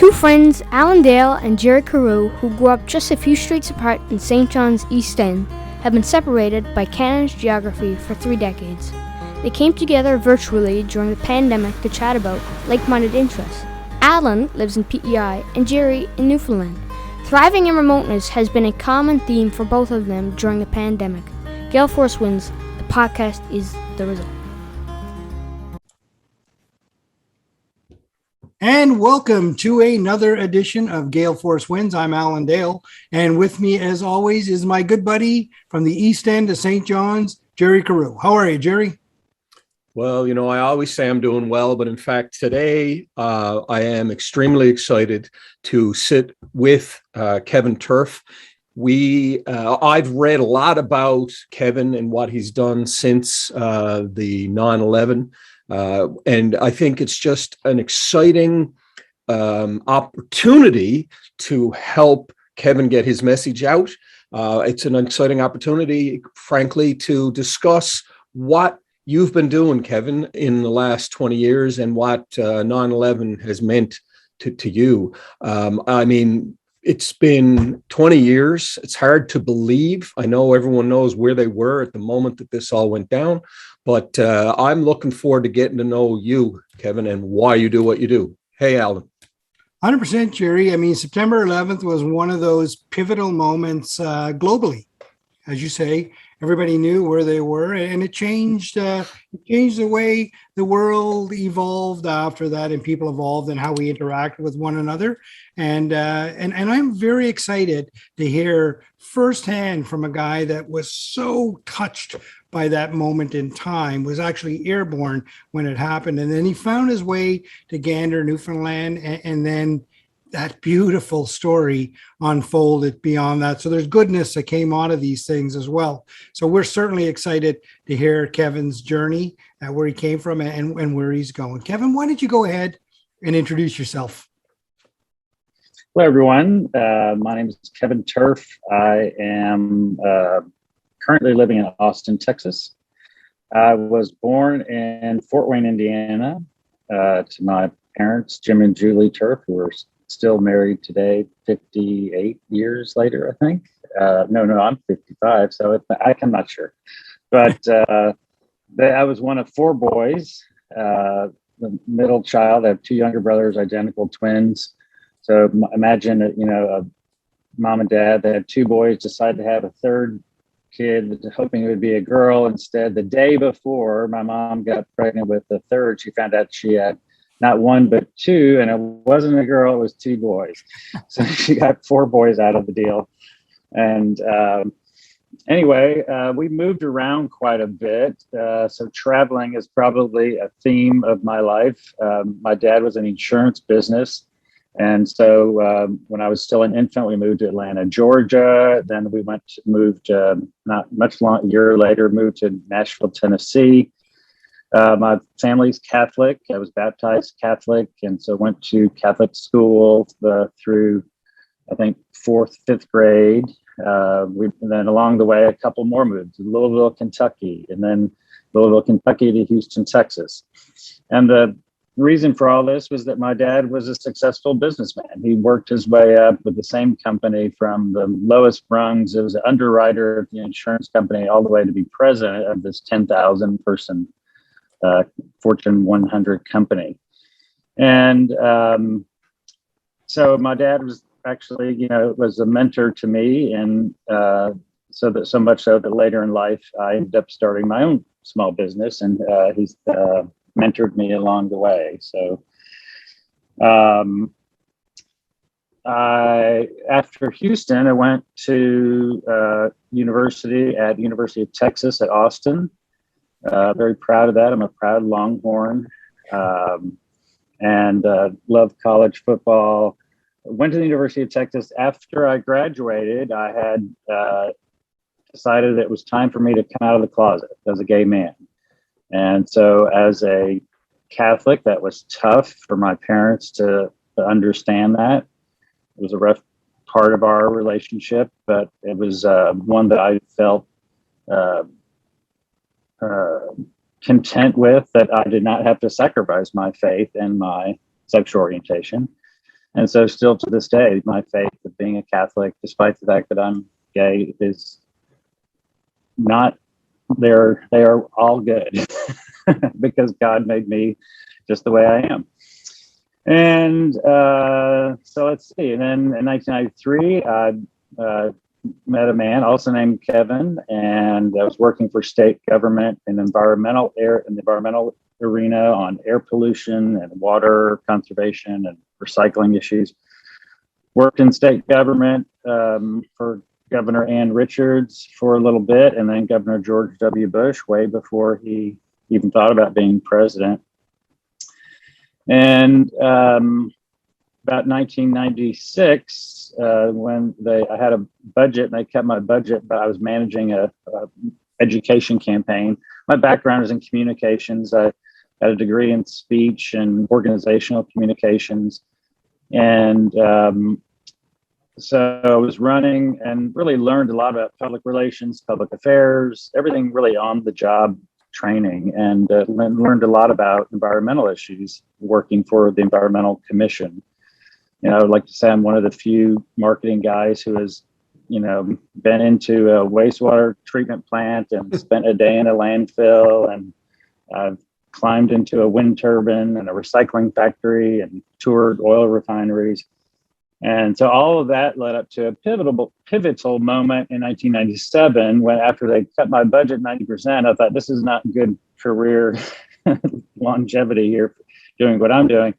Two friends, Alan Dale and Jerry Carew, who grew up just a few streets apart in St. John's East End, have been separated by Canada's geography for 3 decades. They came together virtually during the pandemic to chat about like-minded interests. Alan lives in PEI and Jerry in Newfoundland. Thriving in remoteness has been a common theme for both of them during the pandemic. Gale Force Wins, the podcast is the result. And welcome to another edition of Gale Force Wins. I'm Alan Dale, and with me, as always, is my good buddy from the East End of St. John's, Jerry Carew. How are you, Jerry? Well, I always say I'm doing well, but in fact, today I am extremely excited to sit with Kevin Tuerff. I've read a lot about Kevin and what he's done since the 9/11. And I think it's just an exciting opportunity to help Kevin get his message out. It's an exciting opportunity, frankly, to discuss what you've been doing, Kevin, in the last 20 years and what 9/11 has meant to you. It's been 20 years. It's hard to believe. I know everyone knows where they were at the moment that this all went down, but I'm looking forward to getting to know you, Kevin, and why you do what you do. Hey, Alan. 100%, Jerry. September 11th was one of those pivotal moments globally. As you say, everybody knew where they were, and it changed the way the world evolved after that, and people evolved and how we interacted with one another. And I'm very excited to hear firsthand from a guy that was so touched by that moment in time, was actually airborne when it happened, and then he found his way to Gander, Newfoundland, and then that beautiful story unfolded beyond that. So there's goodness that came out of these things as well. So we're certainly excited to hear Kevin's journey, where he came from and where he's going. Kevin, why don't you go ahead and introduce yourself? Hello, everyone. My name is Kevin Tuerff. I am currently living in Austin, Texas. I was born in Fort Wayne, Indiana, to my parents, Jim and Julie Tuerff, who are still married today, 58 years later, I think. No, I'm 55, so I'm not sure. But I was one of 4 boys, the middle child. I have 2 younger brothers, identical twins. So imagine that, mom and dad, they had 2 boys, decided to have a third kid, hoping it would be a girl. Instead, the day before my mom got pregnant with the third, she found out she had not 1, but 2, and it wasn't a girl, it was 2 boys. So she got 4 boys out of the deal. And anyway, we moved around quite a bit. So traveling is probably a theme of my life. My dad was in insurance business. And so when I was still an infant, we moved to Atlanta, Georgia. Then we moved not much long, a year later, moved to Nashville, Tennessee. My family's Catholic. I was baptized Catholic, and so went to Catholic school through, I think, 4th, 5th grade. And then along the way, a couple more moved to Louisville, Kentucky, and then Louisville, Kentucky to Houston, Texas. And the reason for all this was that my dad was a successful businessman. He worked his way up with the same company from the lowest rungs. It was an underwriter of the insurance company all the way to be president of this 10,000 person Fortune 100 company. And so my dad was actually, was a mentor to me. And so much so that later in life, I ended up starting my own small business, and he's mentored me along the way. So after Houston, I went to University of Texas at Austin. Very proud of that. I'm a proud Longhorn, and love college football. Went to the University of Texas. After I graduated, I had decided it was time for me to come out of the closet as a gay man. And so as a Catholic, that was tough for my parents to understand that. It was a rough part of our relationship, but it was one that I felt content with, that I did not have to sacrifice my faith and my sexual orientation. And so still to this day, my faith of being a Catholic, despite the fact that I'm gay, is not, they are all good because God made me just the way I am. And so let's see. And then in 1993, I met a man also named Kevin, and I was working for state government in the environmental arena on air pollution and water conservation and recycling issues. Worked in state government for Governor Ann Richards for a little bit, and then Governor George W. Bush way before he even thought about being president. And about 1996, when I had a budget and they kept my budget, but I was managing a education campaign. My background is in communications. I had a degree in speech and organizational communications. And so I was running and really learned a lot about public relations, public affairs, everything really on the job training, and learned a lot about environmental issues working for the Environmental Commission. You know, I would like to say I'm one of the few marketing guys who has, you know, been into a wastewater treatment plant and spent a day in a landfill, and I've climbed into a wind turbine and a recycling factory and toured oil refineries. And so all of that led up to a pivotal moment in 1997 when, after they cut my budget 90%, I thought, this is not good career longevity here doing what I'm doing.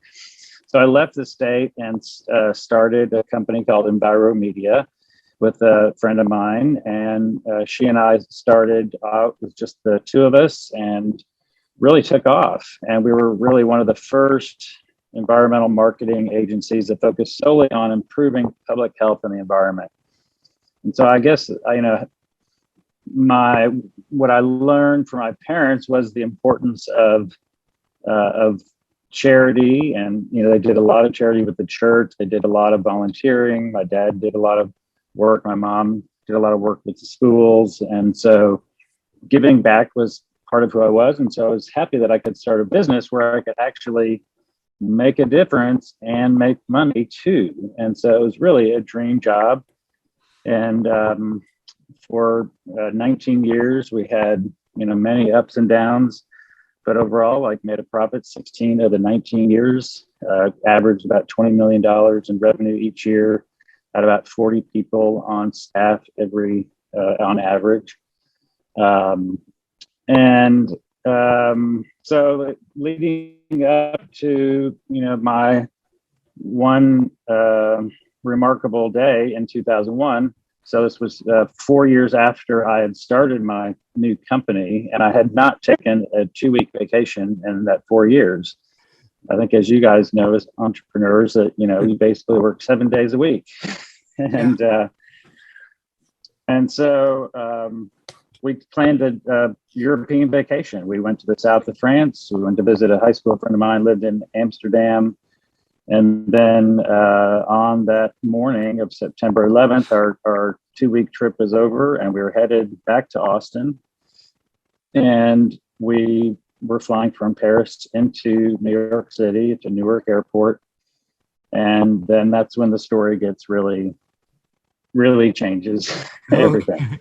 So I left the state and started a company called EnviroMedia with a friend of mine. And she and I started out with just the two of us and really took off. And we were really one of the first environmental marketing agencies that focus solely on improving public health and the environment. And so I guess, what I learned from my parents was the importance of charity. And, you know, they did a lot of charity with the church. They did a lot of volunteering. My dad did a lot of work. My mom did a lot of work with the schools. And so giving back was part of who I was. And so I was happy that I could start a business where I could actually make a difference and make money too. And so it was really a dream job. And for 19 years, we had, you know, many ups and downs, but overall, like, made a profit 16 of the 19 years, averaged about $20 million in revenue each year, had about 40 people on staff on average. So leading up to, you know, my one remarkable day in 2001. So this was 4 years after I had started my new company, and I had not taken a 2-week vacation in that 4 years. I think, as you guys know, as entrepreneurs, that, you know, you basically work 7 days a week. And so we planned a European vacation. We went to the south of France. We went to visit a high school friend of mine, lived in Amsterdam. And then on that morning of September 11th, our 2-week trip was over, and we were headed back to Austin. And we were flying from Paris into New York City to Newark Airport. And then that's when the story gets really, really changes everything.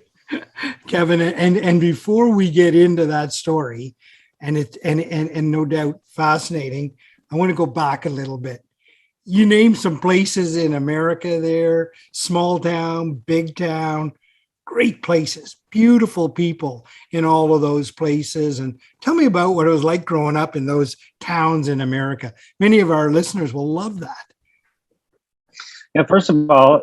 Kevin, and before we get into that story, and no doubt fascinating, I want to go back a little bit. You named some places in America there, small town, big town, great places, beautiful people in all of those places. And tell me about what it was like growing up in those towns in America. Many of our listeners will love that. Yeah, first of all,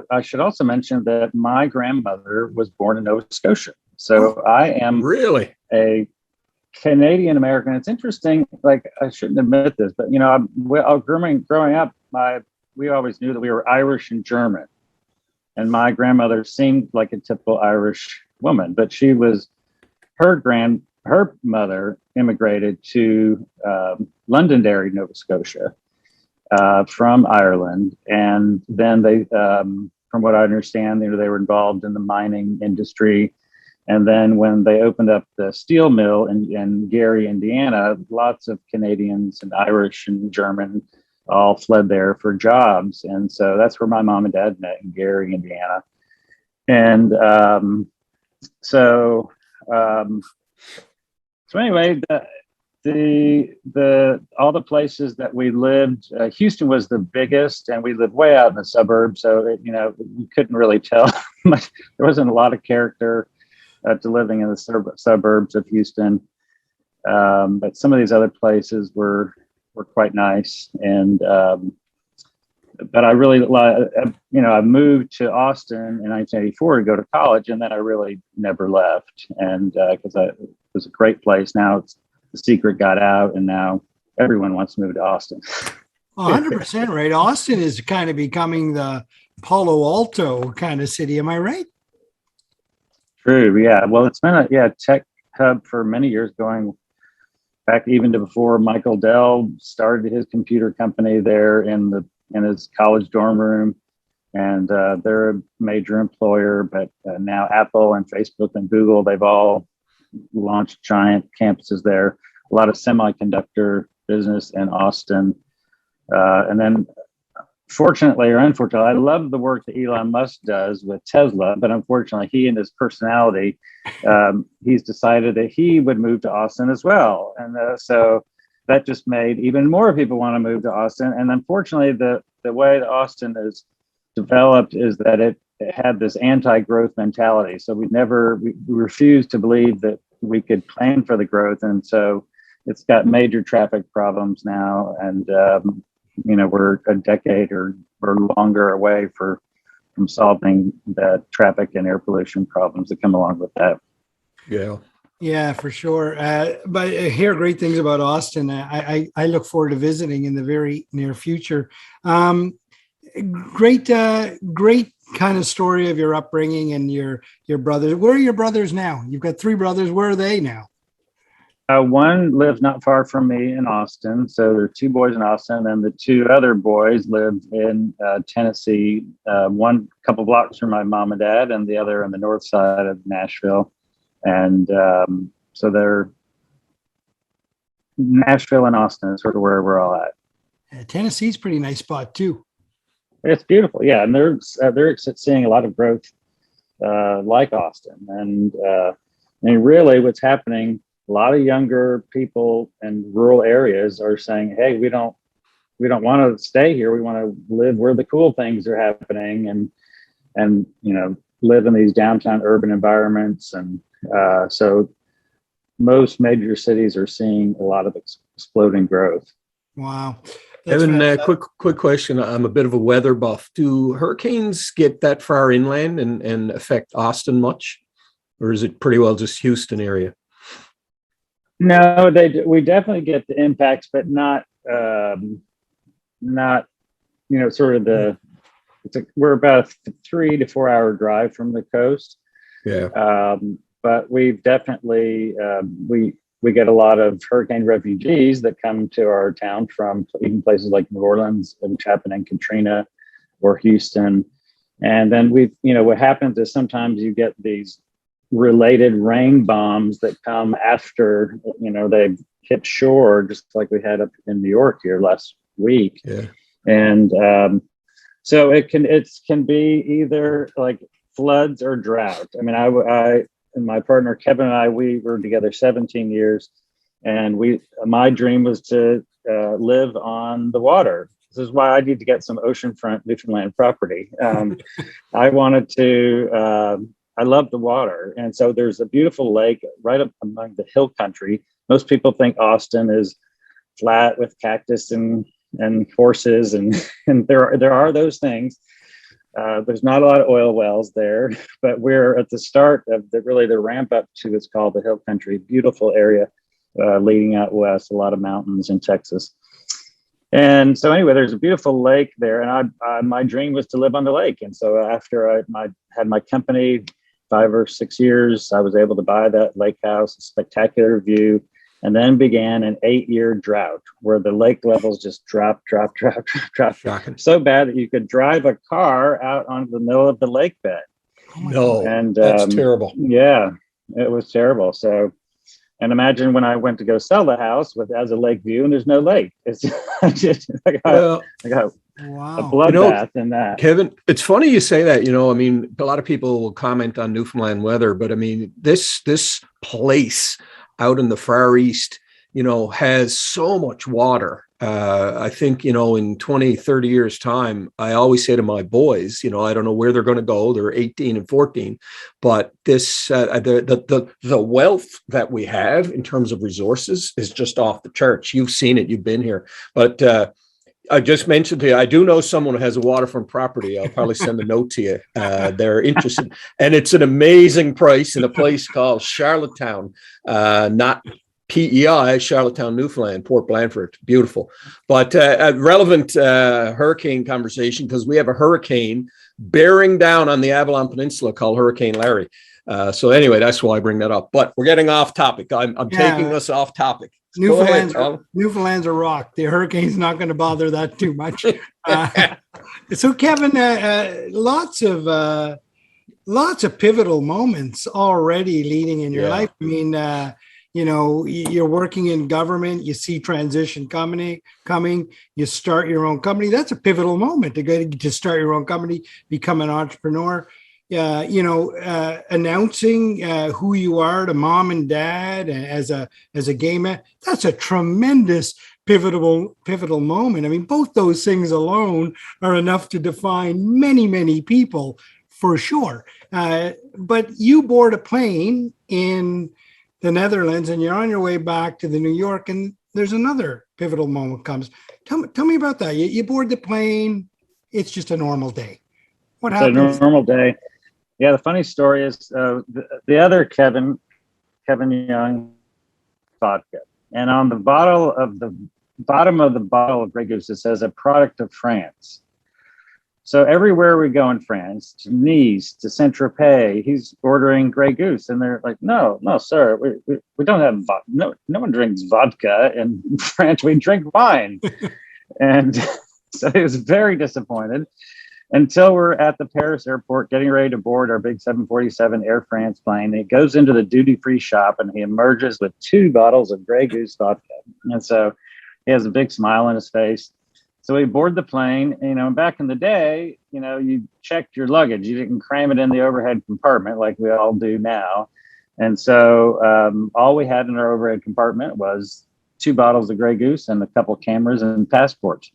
I should also mention that my grandmother was born in Nova Scotia. So I am really a Canadian American. It's interesting, like, I shouldn't admit this, but, you know, growing up, we always knew that we were Irish and German. And my grandmother seemed like a typical Irish woman, but her mother immigrated to Londonderry, Nova Scotia, from Ireland. And then they, from what I understand, they were involved in the mining industry. And then when they opened up the steel mill in Gary, Indiana, lots of Canadians and Irish and German all fled there for jobs. And so that's where my mom and dad met, in Gary, Indiana. And so anyway, the all the places that we lived, Houston was the biggest, and we lived way out in the suburbs, so you couldn't really tell much. There wasn't a lot of character to living in the suburbs of Houston, but some of these other places were quite nice. And but I really I moved to Austin in 1984 to go to college, and then I really never left, and because it was a great place. Now the secret got out, and now everyone wants to move to Austin. 100% right. Austin is kind of becoming the Palo Alto kind of city. Am I right? True. Yeah. Well, it's been a tech hub for many years, going back even to before Michael Dell started his computer company there in his college dorm room. And they're a major employer, but now Apple and Facebook and Google, they've all launched giant campuses there. A lot of semiconductor business in Austin. And then fortunately or unfortunately, I love the work that Elon Musk does with Tesla, but unfortunately he and his personality, he's decided that he would move to Austin as well. And so that just made even more people want to move to Austin. And unfortunately, the way that Austin is developed is that it had this anti-growth mentality. So we refused to believe that we could plan for the growth. And so it's got major traffic problems now. And, we're a decade or longer away from solving the traffic and air pollution problems that come along with that. Yeah. Yeah, for sure. But I hear great things about Austin. I look forward to visiting in the very near future. Great kind of story of your upbringing and your brothers. Where are your brothers now? You've got 3 brothers. Where are they now? One lives not far from me in Austin. So there are 2 boys in Austin, and the 2 other boys live in Tennessee, one couple blocks from my mom and dad, and the other on the north side of Nashville. And so they're Nashville and Austin is sort of where we're all at. Tennessee's a pretty nice spot too. It's beautiful, yeah, and they're seeing a lot of growth, like Austin, and really, what's happening? A lot of younger people in rural areas are saying, "Hey, we don't want to stay here. We want to live where the cool things are happening, and live in these downtown urban environments." And so, most major cities are seeing a lot of exploding growth. Wow. Evan, quick question. I'm a bit of a weather buff. Do hurricanes get that far inland and affect Austin much? Or is it pretty well just Houston area? No, we definitely get the impacts, but not sort of we're about a 3 to 4 hour drive from the coast. Yeah. But we've definitely, we get a lot of hurricane refugees that come to our town from even places like New Orleans, which happened in Katrina, or Houston. And then what happens is sometimes you get these related rain bombs that come after, they've hit shore, just like we had up in New York here last week. Yeah. And so it can be either like floods or drought. I mean, I and my partner Kevin and I, we were together 17 years, and my dream was to live on the water. This is why I need to get some oceanfront Newfoundland property. I wanted to. I love the water, and so there's a beautiful lake right up among the hill country. Most people think Austin is flat with cactus and horses, and there are those things. There's not a lot of oil wells there, but we're at the start of the ramp up to what's called the hill country. Beautiful area leading out west, a lot of mountains in Texas. And so anyway, there's a beautiful lake there, and my dream was to live on the lake. And so after I had my company 5 or 6 years, I was able to buy that lake house, a spectacular view. And then began an 8-year drought where the lake levels just dropped Shocking. so bad that you could drive a car out onto the middle of the lake bed. No, And that's terrible. Yeah, it was terrible. So And imagine when I went to go sell the house as a lake view, and there's no lake. It's just I got a Wow. bloodbath in that. Kevin, it's funny you say that. I mean, a lot of people will comment on Newfoundland weather, but I mean, this place out in the Far East, has so much water. I think, in 20, 30 years time, I always say to my boys, I don't know where they're going to go. They're 18 and 14, but this, the wealth that we have in terms of resources is just off the charts. You've seen it, you've been here, but, I just mentioned to you, I do know someone who has a waterfront property. I'll probably send a note to you. They're interested. And it's an amazing price in a place called Charlottetown, not PEI, Charlottetown, Newfoundland, Port Blandford. Beautiful. But a relevant hurricane conversation, because we have a hurricane bearing down on the Avalon Peninsula called Hurricane Larry. So anyway, that's why I bring that up. But we're getting off topic. I'm taking us off topic. Newfoundland's a rock. The hurricane's not going to bother that too much. So, Kevin, lots of pivotal moments already leading in your life. I mean, you're working in government. You see transition coming. You start your own company. That's a pivotal moment to start your own company, become an entrepreneur. Announcing who you are to mom and dad as a gay man, that's a tremendous pivotal moment. I mean, both those things alone are enough to define many, many people for sure. But you board a plane in the Netherlands and you're on your way back to the New York, and there's another pivotal moment comes. Tell me about that. You board the plane. It's just a normal day. What happens? It's a normal day. Yeah, the funny story is the other Kevin Young vodka, and on the bottom of the bottle of Grey Goose, it says a product of France. So everywhere we go in France, to Nice, to Saint-Tropez, he's ordering Grey Goose, and they're like, "No, sir, we don't have vodka. No one drinks vodka in France. We drink wine." And so he was very disappointed. Until we're at the Paris airport getting ready to board our big 747 Air France plane. He goes into the duty-free shop and he emerges with 2 bottles of Grey Goose vodka. And so he has a big smile on his face. So we board the plane. Back in the day, you checked your luggage. You didn't cram it in the overhead compartment like we all do now. And so all we had in our overhead compartment was 2 bottles of Grey Goose and a couple cameras and passports.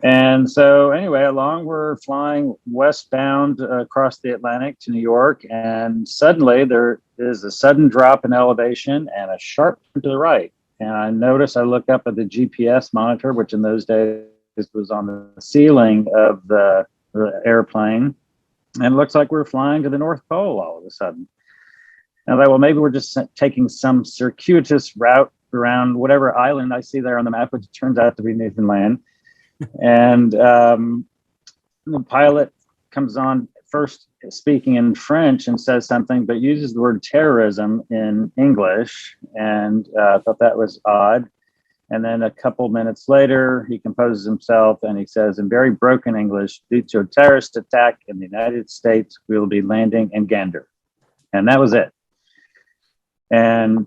And so anyway, we're flying westbound across the Atlantic to New York, and suddenly there is a sudden drop in elevation and a sharp turn to the right. And I look up at the GPS monitor, which in those days was on the ceiling of the airplane, and it looks like we're flying to the North Pole all of a sudden. And I thought, well, maybe we're just taking some circuitous route around whatever island I see there on the map, which turns out to be Newfoundland. And the pilot comes on first speaking in French and says something, but uses the word terrorism in English. And I thought that was odd. And then a couple minutes later, he composes himself and he says in very broken English, "Due to a terrorist attack in the United States, we will be landing in Gander." And that was it. And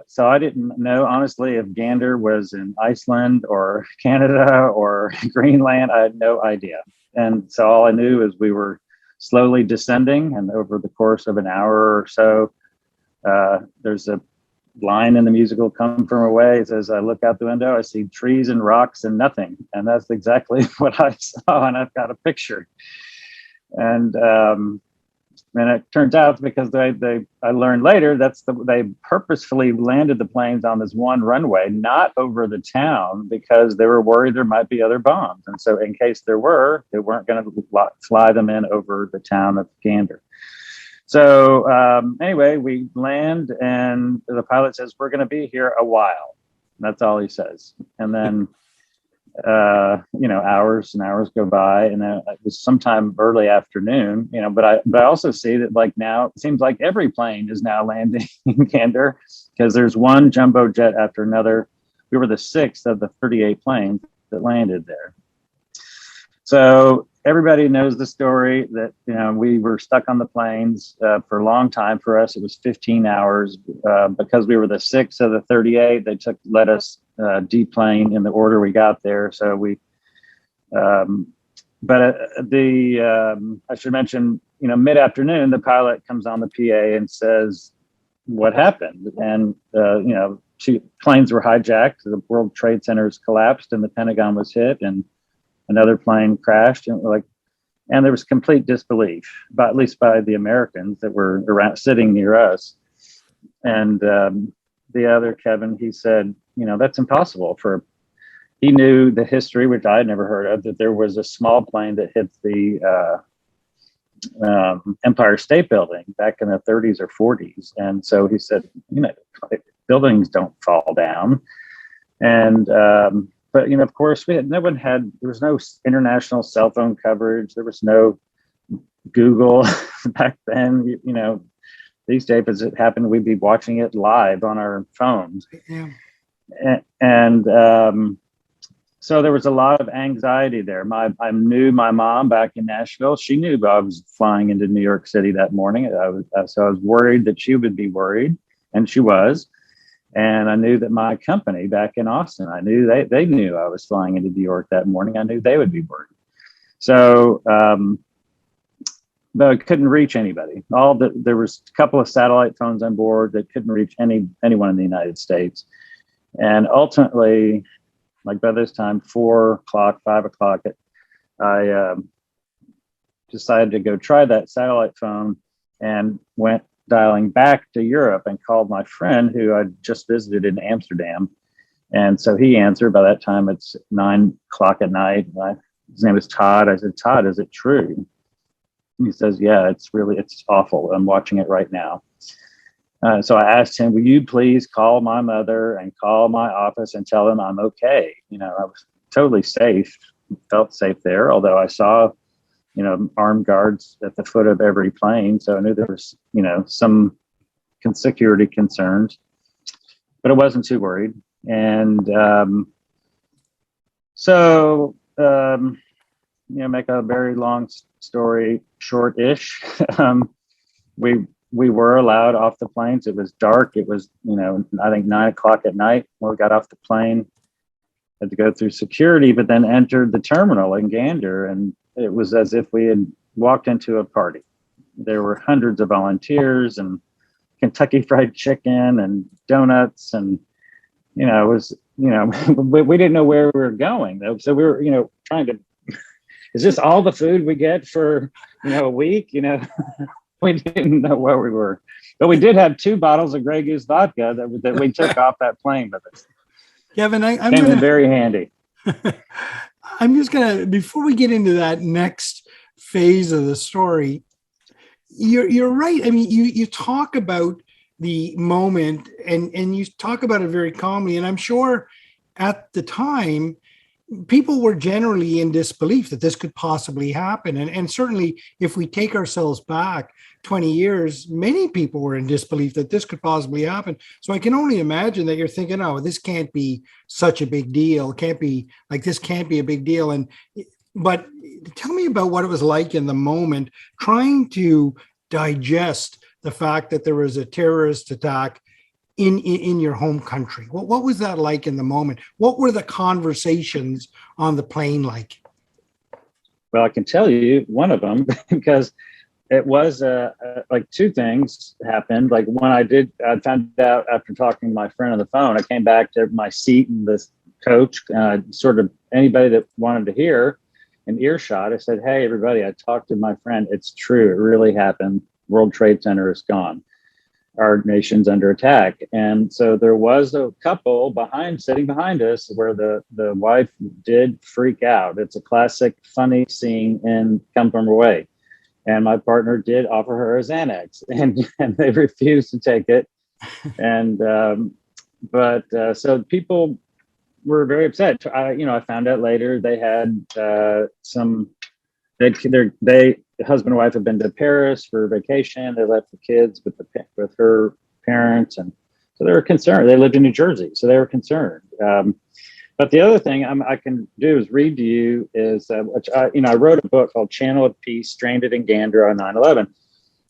so I didn't know, honestly, if Gander was in Iceland or Canada or Greenland. I had no idea. And so all I knew is we were slowly descending. And over the course of an hour or so, there's a line in the musical Come From Away. It says, I look out the window, I see trees and rocks and nothing. And that's exactly what I saw. And I've got a picture. And it turns out, because I learned later, they purposefully landed the planes on this one runway, not over the town, because they were worried there might be other bombs. And so in case there were, they weren't going to fly them in over the town of Gander. So anyway, we land and the pilot says, "We're going to be here a while." That's all he says. And then hours and hours go by, and then it was sometime early afternoon, but I also see that, like, now it seems like every plane is now landing in Gander, because there's one jumbo jet after another. We were the 6th of the 38 planes that landed there. So everybody knows the story that, we were stuck on the planes for a long time. For us, it was 15 hours because we were the 6th of the 38. They let us deplane in the order we got there. So I should mention, mid-afternoon, the pilot comes on the PA and says, what happened? And, two planes were hijacked. The World Trade Centers collapsed and the Pentagon was hit and another plane crashed. And there was complete disbelief, at least by the Americans that were around sitting near us. And the other Kevin, he said, that's impossible. He knew the history, which I had never heard of, that there was a small plane that hit the Empire State Building back in the 30s or 40s. And so he said, buildings don't fall down. And, but, of course, there was no international cell phone coverage. There was no Google back then. These days, as it happened, we'd be watching it live on our phones. Yeah. And so there was a lot of anxiety there. I knew my mom back in Nashville. She knew I was flying into New York City that morning. So I was worried that she would be worried, and she was. And I knew that my company back in Austin, I knew they knew I was flying into New York that morning. I knew they would be worried. So, but I couldn't reach anybody. There was a couple of satellite phones on board that couldn't reach anyone in the United States. And ultimately, like by this time, 4 o'clock, 5 o'clock, I decided to go try that satellite phone and went dialing back to Europe and called my friend who I just visited in Amsterdam. And so he answered. By that time, it's 9 o'clock at night. His name is Todd. I said, Todd, is it true? And he says, yeah, it's awful. I'm watching it right now. So I asked him, will you please call my mother and call my office and tell them I'm okay? I was totally safe, felt safe there, although I saw armed guards at the foot of every plane. So I knew there was, some security concerns, but I wasn't too worried. And make a very long story short-ish. We were allowed off the planes. It was dark. It was, I think 9 o'clock at night when we got off the plane. Had to go through security, but then entered the terminal in Gander, and it was as if we had walked into a party. There were hundreds of volunteers and Kentucky Fried Chicken and donuts, and it was we didn't know where we were going though. So we were trying to. Is this all the food we get for a week? We didn't know where we were, but we did have 2 bottles of Grey Goose vodka that we took off that plane with us. Kevin, I'm came in very handy. I'm just gonna, before we get into that next phase of the story, you're right. I mean, you talk about the moment and you talk about it very calmly, and I'm sure at the time people were generally in disbelief that this could possibly happen. And certainly if we take ourselves back 20 years, many people were in disbelief that this could possibly happen. So I can only imagine that you're thinking, oh, this can't be such a big deal. This can't be a big deal. But tell me about what it was like in the moment, trying to digest the fact that there was a terrorist attack in your home country. What was that like in the moment? What were the conversations on the plane like? Well, I can tell you one of them because it was like 2 things happened. Like when I found out after talking to my friend on the phone, I came back to my seat in the coach, sort of anybody that wanted to hear an earshot. I said, hey, everybody, I talked to my friend. It's true. It really happened. World Trade Center is gone. Our nation's under attack. And so there was a couple sitting behind us where the wife did freak out. It's a classic funny scene in Come From Away. And my partner did offer her a Xanax and they refused to take it. And, so people were very upset. I found out later they had husband and wife had been to Paris for vacation. They left the kids with her parents, and so they were concerned. They lived in New Jersey, so they were concerned. But the other thing I can do is read to you is, which I wrote a book called Channel of Peace, Stranded in Gander on 9/11.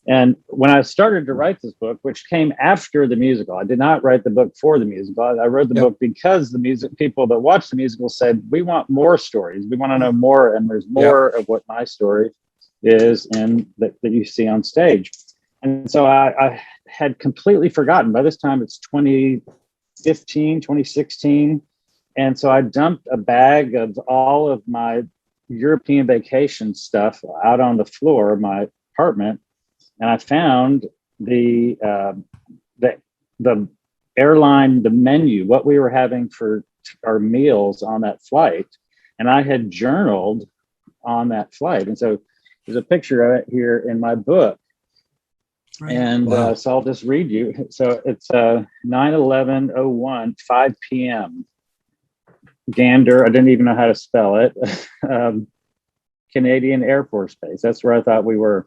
And when I started to write this book, which came after the musical, I did not write the book for the musical. I wrote the book because the music people that watched the musical said, we want more stories. We want to know more. And there's more of what my story is and that you see on stage. And so I had completely forgotten. By this time, it's 2015, 2016. And so I dumped a bag of all of my European vacation stuff out on the floor of my apartment. And I found the airline, the menu, what we were having for our meals on that flight. And I had journaled on that flight. And so there's a picture of it here in my book. Right. And so I'll just read you. So it's 9/11/01, 5 p.m. Gander, I didn't even know how to spell it. Canadian Air Force Base. That's where I thought we were.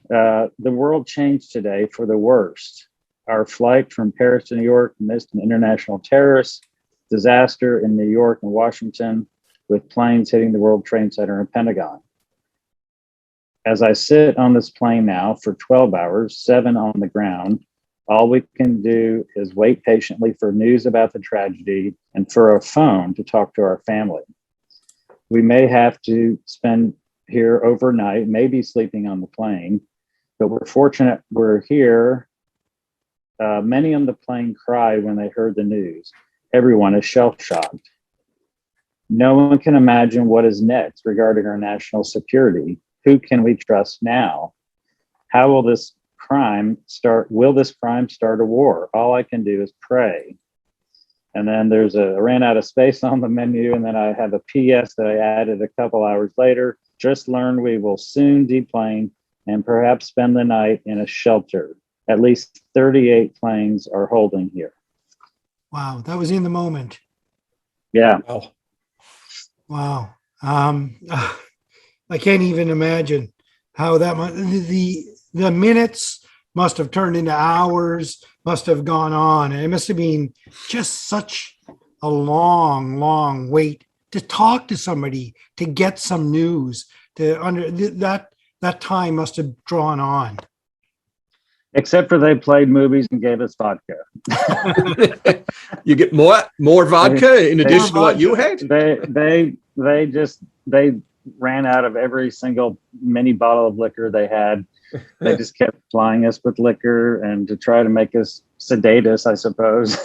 The world changed today for the worst. Our flight from Paris to New York missed an international terrorist disaster in New York and Washington, with planes hitting the World Trade Center and Pentagon. As I sit on this plane now for 12 hours, 7 on the ground, all we can do is wait patiently for news about the tragedy and for a phone to talk to our family. We may have to spend here overnight, maybe sleeping on the plane, but we're fortunate we're here. Many on the plane cried when they heard the news. Everyone is shell-shocked. No one can imagine what is next regarding our national security. Who can we trust now? How will this crime start? Will this crime start a war? All I can do is pray. And then I ran out of space on the menu, and then I have a PS that I added a couple hours later. Just learned we will soon deplane and perhaps spend the night in a shelter. At least 38 planes are holding here. Wow, that was in the moment. Yeah. Wow. I can't even imagine how that the minutes must have turned into hours, must have gone on. And it must have been just such a long wait to talk to somebody, to get some news, that time must have drawn on. Except for they played movies and gave us vodka. You get more vodka in addition to what you had? They ran out of every single mini bottle of liquor they had. They just kept flying us with liquor and to try to make us sedate us, I suppose.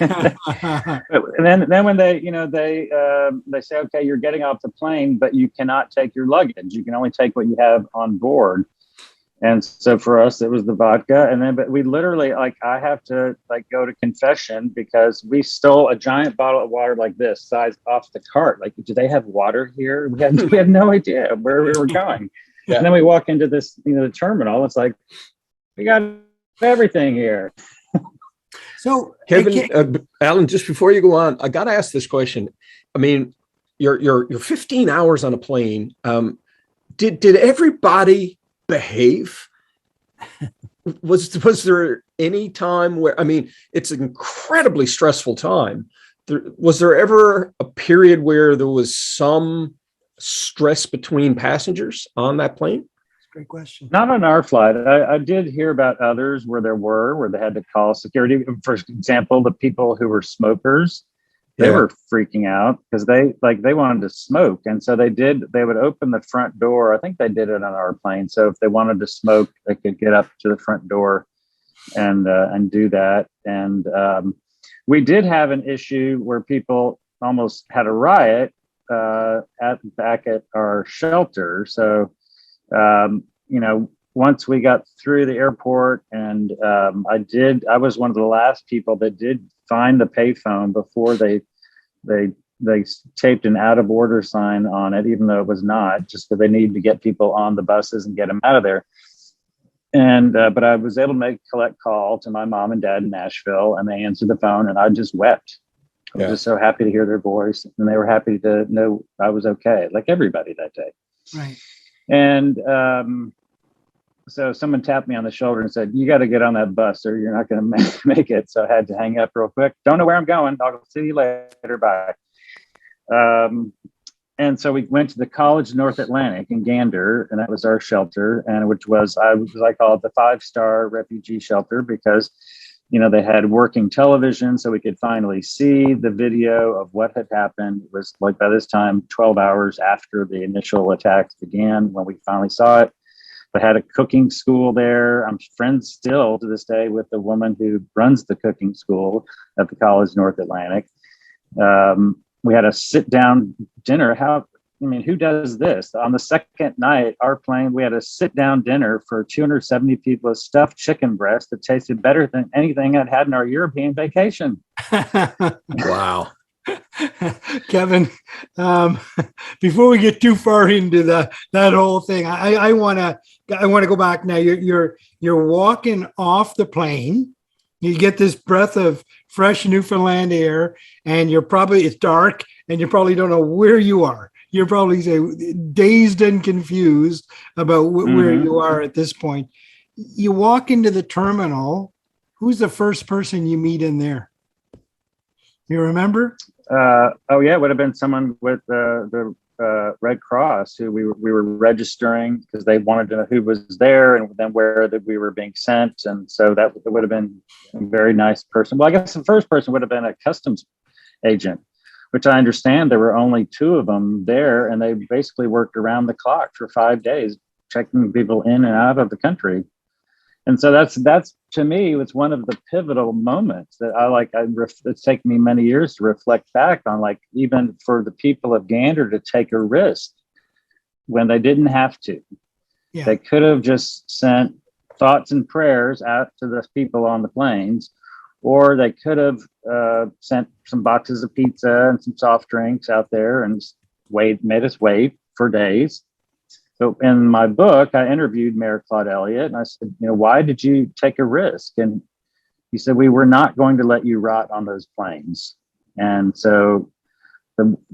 And then when they say, okay, you're getting off the plane, but you cannot take your luggage. You can only take what you have on board. And so for us, it was the vodka. And then, but we literally, I have to go to confession because we stole a giant bottle of water like this size off the cart. Like, do they have water here? We had no idea where we were going. Yeah. And then we walk into this, the terminal. It's like, we got everything here. So Kevin, Alan, just before you go on, I got to ask this question. I mean, you're 15 hours on a plane. Did everybody behave? Was there any time where, I mean, it's an incredibly stressful time. Was there ever a period where there was some stress between passengers on that plane? Great question. Not on our flight. I did hear about others where they had to call security. For example, the people who were smokers, they were freaking out because they wanted to smoke. And so they would open the front door. I think they did it on our plane. So if they wanted to smoke, they could get up to the front door and do that. And we did have an issue where people almost had a riot back at our shelter. So, once we got through the airport and I was one of the last people that did find the payphone before they taped an out of order sign on it, even though it was not, just because they needed to get people on the buses and get them out of there. And but I was able to make a collect call to my mom and dad in Nashville, and they answered the phone, and I just wept. I was just so happy to hear their voice, and they were happy to know I was okay, like everybody that day. Right. And so someone tapped me on the shoulder and said, "You got to get on that bus, or you're not going to make it." So I had to hang up real quick. Don't know where I'm going. I'll see you later. Bye. And so we went to the College North Atlantic in Gander, and that was our shelter, and which was, I call it the 5-star refugee shelter, because, they had working television, so we could finally see the video of what had happened. It was like, by this time, 12 hours after the initial attacks began when we finally saw it. But had a cooking school there. I'm friends still to this day with the woman who runs the cooking school at the College North Atlantic. We had a sit-down dinner. Who does this? On the second night, our plane, we had a sit-down dinner for 270 people, a stuffed chicken breast that tasted better than anything I'd had in our European vacation. Wow. Kevin, before we get too far into that whole thing, I want to go back now. You're walking off the plane. You get this breath of fresh Newfoundland air, and it's dark, and you probably don't know where you are. You're probably dazed and confused about where you are at this point. You walk into the terminal. Who's the first person you meet in there? You remember? It would have been someone with the Red Cross, who we were registering because they wanted to know who was there and then where that we were being sent. And so that would have been a very nice person. Well, I guess the first person would have been a customs agent, which I understand there were only 2 of them there, and they basically worked around the clock for 5 days, checking people in and out of the country. And so that's to me, it's one of the pivotal moments that it's taken me many years to reflect back on, like, even for the people of Gander to take a risk when they didn't have to. Yeah. They could have just sent thoughts and prayers out to the people on the planes, or they could have sent some boxes of pizza and some soft drinks out there and made us wait for days. So in my book, I interviewed Mayor Claude Elliott, and I said, why did you take a risk? And he said, we were not going to let you rot on those planes. And so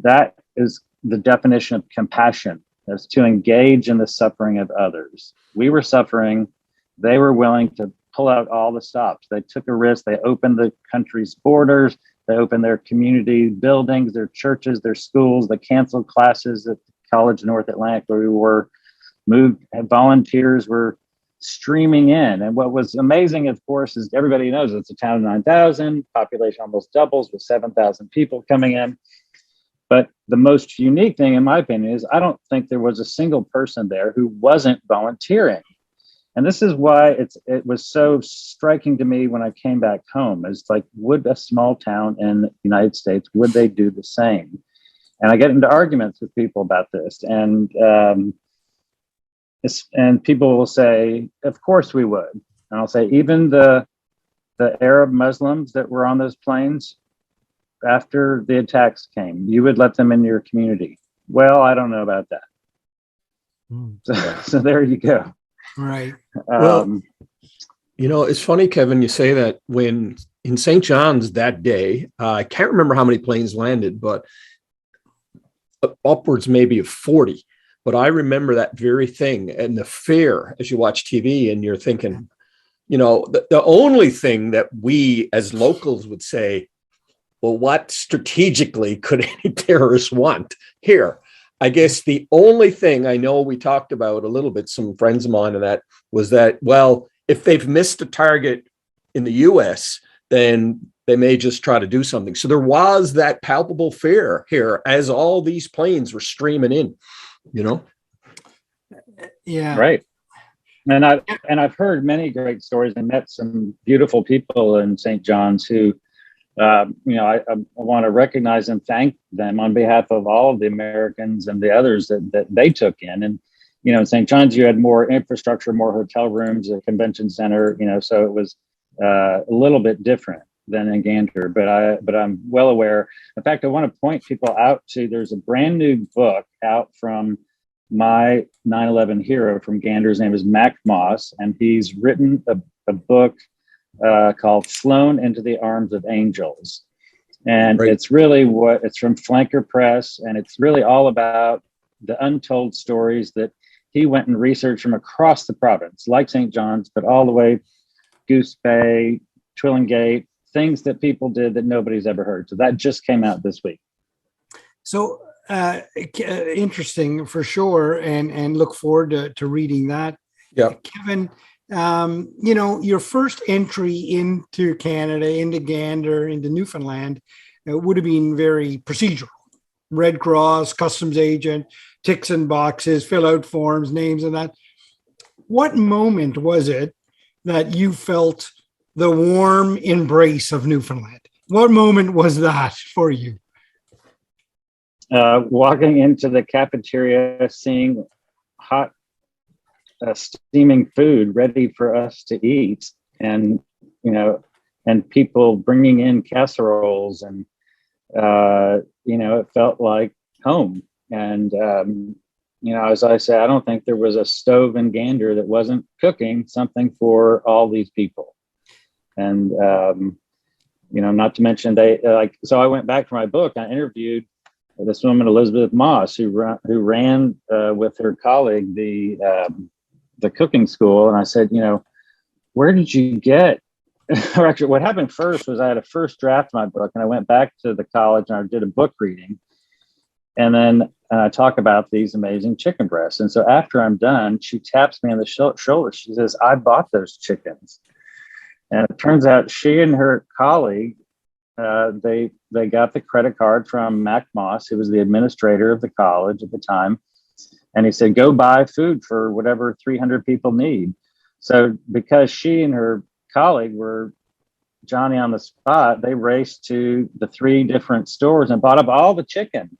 that is the definition of compassion, is to engage in the suffering of others. We were suffering. They were willing to pull out all the stops. They took a risk. They opened the country's borders. They opened their community buildings, their churches, their schools. They canceled classes at College North Atlantic, where we were moved, and volunteers were streaming in. And what was amazing, of course, is everybody knows it's a town of 9,000, population almost doubles with 7,000 people coming in. But the most unique thing, in my opinion, is I don't think there was a single person there who wasn't volunteering. And this is why it was so striking to me when I came back home. It's like, would a small town in the United States, would they do the same? And I get into arguments with people about this, and people will say, "Of course we would." And I'll say, even the Arab Muslims that were on those planes after the attacks came, you would let them in your community. Well, I don't know about that. So there you go. Right. Well, it's funny, Kevin, you say that. When in St. John's that day, I can't remember how many planes landed, but upwards maybe of 40. But I remember that very thing, and the fear as you watch TV, and you're thinking, the only thing that we as locals would say, well, what strategically could any terrorist want here? I guess the only thing I know we talked about a little bit, some friends of mine, and that was that, well, if they've missed a target in the US, then they may just try to do something. So there was that palpable fear here as all these planes were streaming in, Yeah. Right. And I've heard many great stories and met some beautiful people in St. John's who, I want to recognize and thank them on behalf of all of the Americans and the others that they took in. And, in St. John's, you had more infrastructure, more hotel rooms, a convention center, so it was a little bit different than in Gander, but I'm well aware. In fact, I want to point people out to, there's a brand new book out from my 9/11 hero from Gander. His name is Mac Moss, and he's written a book called Flown into the Arms of Angels. And right. It's from Flanker Press, and it's really all about the untold stories that he went and researched from across the province, like St. John's, but all the way Goose Bay, Twillingate, things that people did that nobody's ever heard. So that just came out this week. So interesting for sure, and look forward to reading that. Yeah. Kevin, your first entry into Canada, into Gander, into Newfoundland, would have been very procedural. Red Cross, customs agent, ticks and boxes, fill out forms, names, and that. What moment was it that you felt the warm embrace of Newfoundland? What moment was that for you? Walking into the cafeteria, seeing hot, steaming food ready for us to eat, and and people bringing in casseroles, and it felt like home. And as I say, I don't think there was a stove in Gander that wasn't cooking something for all these people. And not to mention they so I went back for my book. I interviewed this woman, Elizabeth Moss, who ran with her colleague the cooking school. And I said, where did you get, or actually what happened first was I had a first draft of my book, and I went back to the college and I did a book reading. And then I talk about these amazing chicken breasts. And so after I'm done, she taps me on the shoulder. She says, I bought those chickens. And it turns out she and her colleague, they got the credit card from Mac Moss, who was the administrator of the college at the time. And he said, go buy food for whatever 300 people need. So because she and her colleague were Johnny on the spot, they raced to the 3 different stores and bought up all the chicken.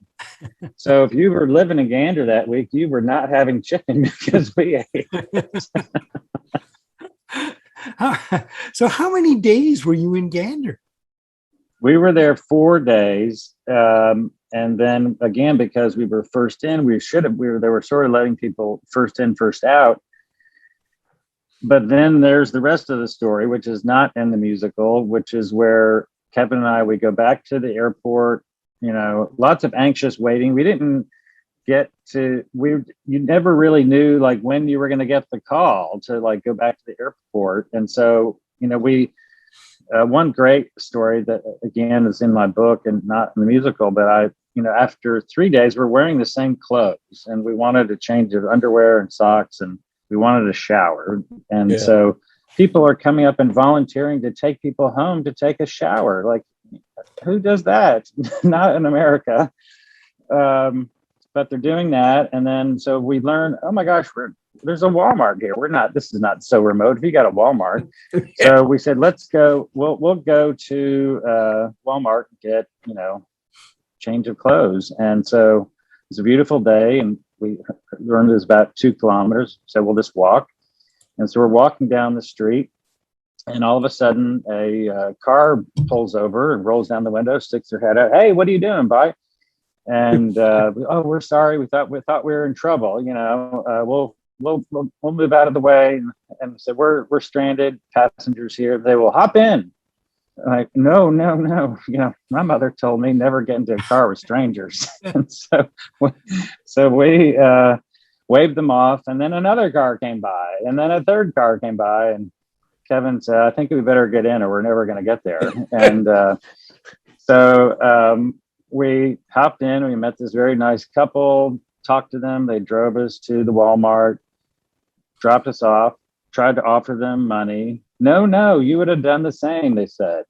So if you were living in Gander that week, you were not having chicken because we ate it. So how many days were you in Gander? We were there 4 days. And then again, because we were first in, they were sort of letting people first in, first out. But then there's the rest of the story, which is not in the musical, which is where Kevin and I, we go back to the airport, lots of anxious waiting. We didn't you never really knew like when you were going to get the call to like go back to the airport. And so, one great story that again is in my book and not in the musical, but after 3 days, we're wearing the same clothes and we wanted to change of underwear and socks and we wanted a shower. And so people are coming up and volunteering to take people home to take a shower. Like, who does that? Not in America. But they're doing that. And then, so we learn, oh my gosh, there's a Walmart here. This is not so remote. If you got a Walmart. So we said, let's go, we'll go to Walmart and get, change of clothes. And so it's a beautiful day. And we learned it was about 2 kilometers. So we'll just walk. And so we're walking down the street. And all of a sudden a car pulls over and rolls down the window, sticks their head out. Hey, what are you doing, bye? And we're sorry. We thought we were in trouble. We'll move out of the way. And so we're stranded passengers here. They will hop in. I'm like, no. My mother told me never get into a car with strangers. And so we waved them off. And then another car came by, and then a third car came by, and Kevin said, I think we better get in or we're never going to get there. And so we hopped in, we met this very nice couple, talked to them. They drove us to the Walmart, dropped us off, tried to offer them money. No, you would have done the same, they said.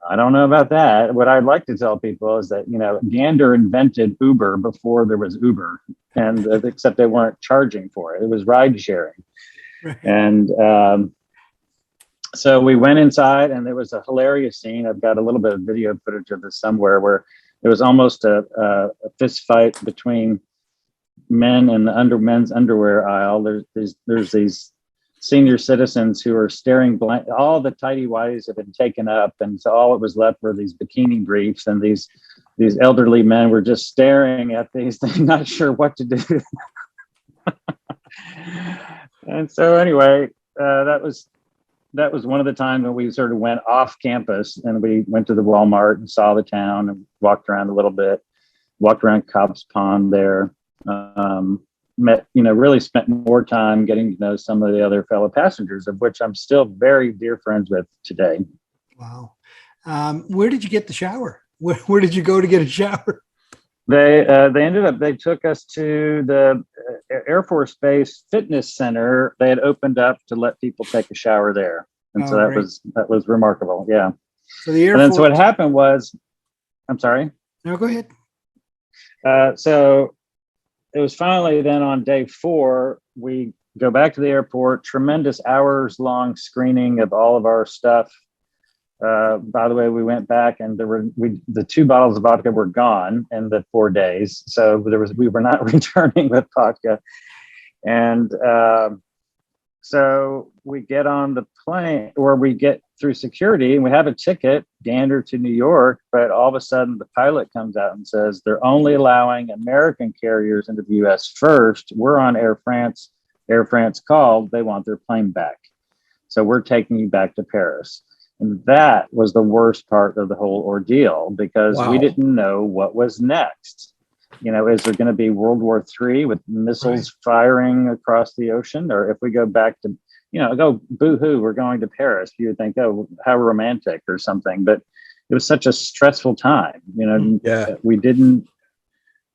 I don't know about that. What I'd like to tell people is that, Gander invented Uber before there was Uber, and except they weren't charging for it. It was ride sharing. Right. And so we went inside, and there was a hilarious scene. I've got a little bit of video footage of this somewhere, where there was almost a fist fight between men in the men's underwear aisle. There's these senior citizens who are staring blank. All the tidy whities have been taken up, and so all it was left were these bikini briefs, and these elderly men were just staring at these things, not sure what to do. And so anyway, that was one of the times when we sort of went off campus, and we went to the Walmart and saw the town and walked around a little bit, walked around Cobb's Pond there. Really spent more time getting to know some of the other fellow passengers, of which I'm still very dear friends with today. Wow. Where did you get the shower? Where did you go to get a shower? They took us to the Air Force Base Fitness Center. They had opened up to let people take a shower there, and so Oh, great. that was remarkable. Yeah. So the Air And then Force. so what happened was, I'm sorry. No, go ahead. So it was finally then on day 4, we go back to the airport, tremendous hours long screening of all of our stuff. By the way, we went back and the 2 bottles of vodka were gone in the 4 days. So we were not returning with vodka. And so we get on the plane, or we get through security, and we have a ticket, Gander to New York, but all of a sudden the pilot comes out and says they're only allowing American carriers into the US first. We're on Air France. Air France called, they want their plane back. So we're taking you back to Paris. And that was the worst part of the whole ordeal, because we didn't know what was next. Is there going to be World War III with missiles firing across the ocean? Or if we go back to, go boo-hoo, we're going to Paris, you would think, oh, how romantic or something. But it was such a stressful time. We didn't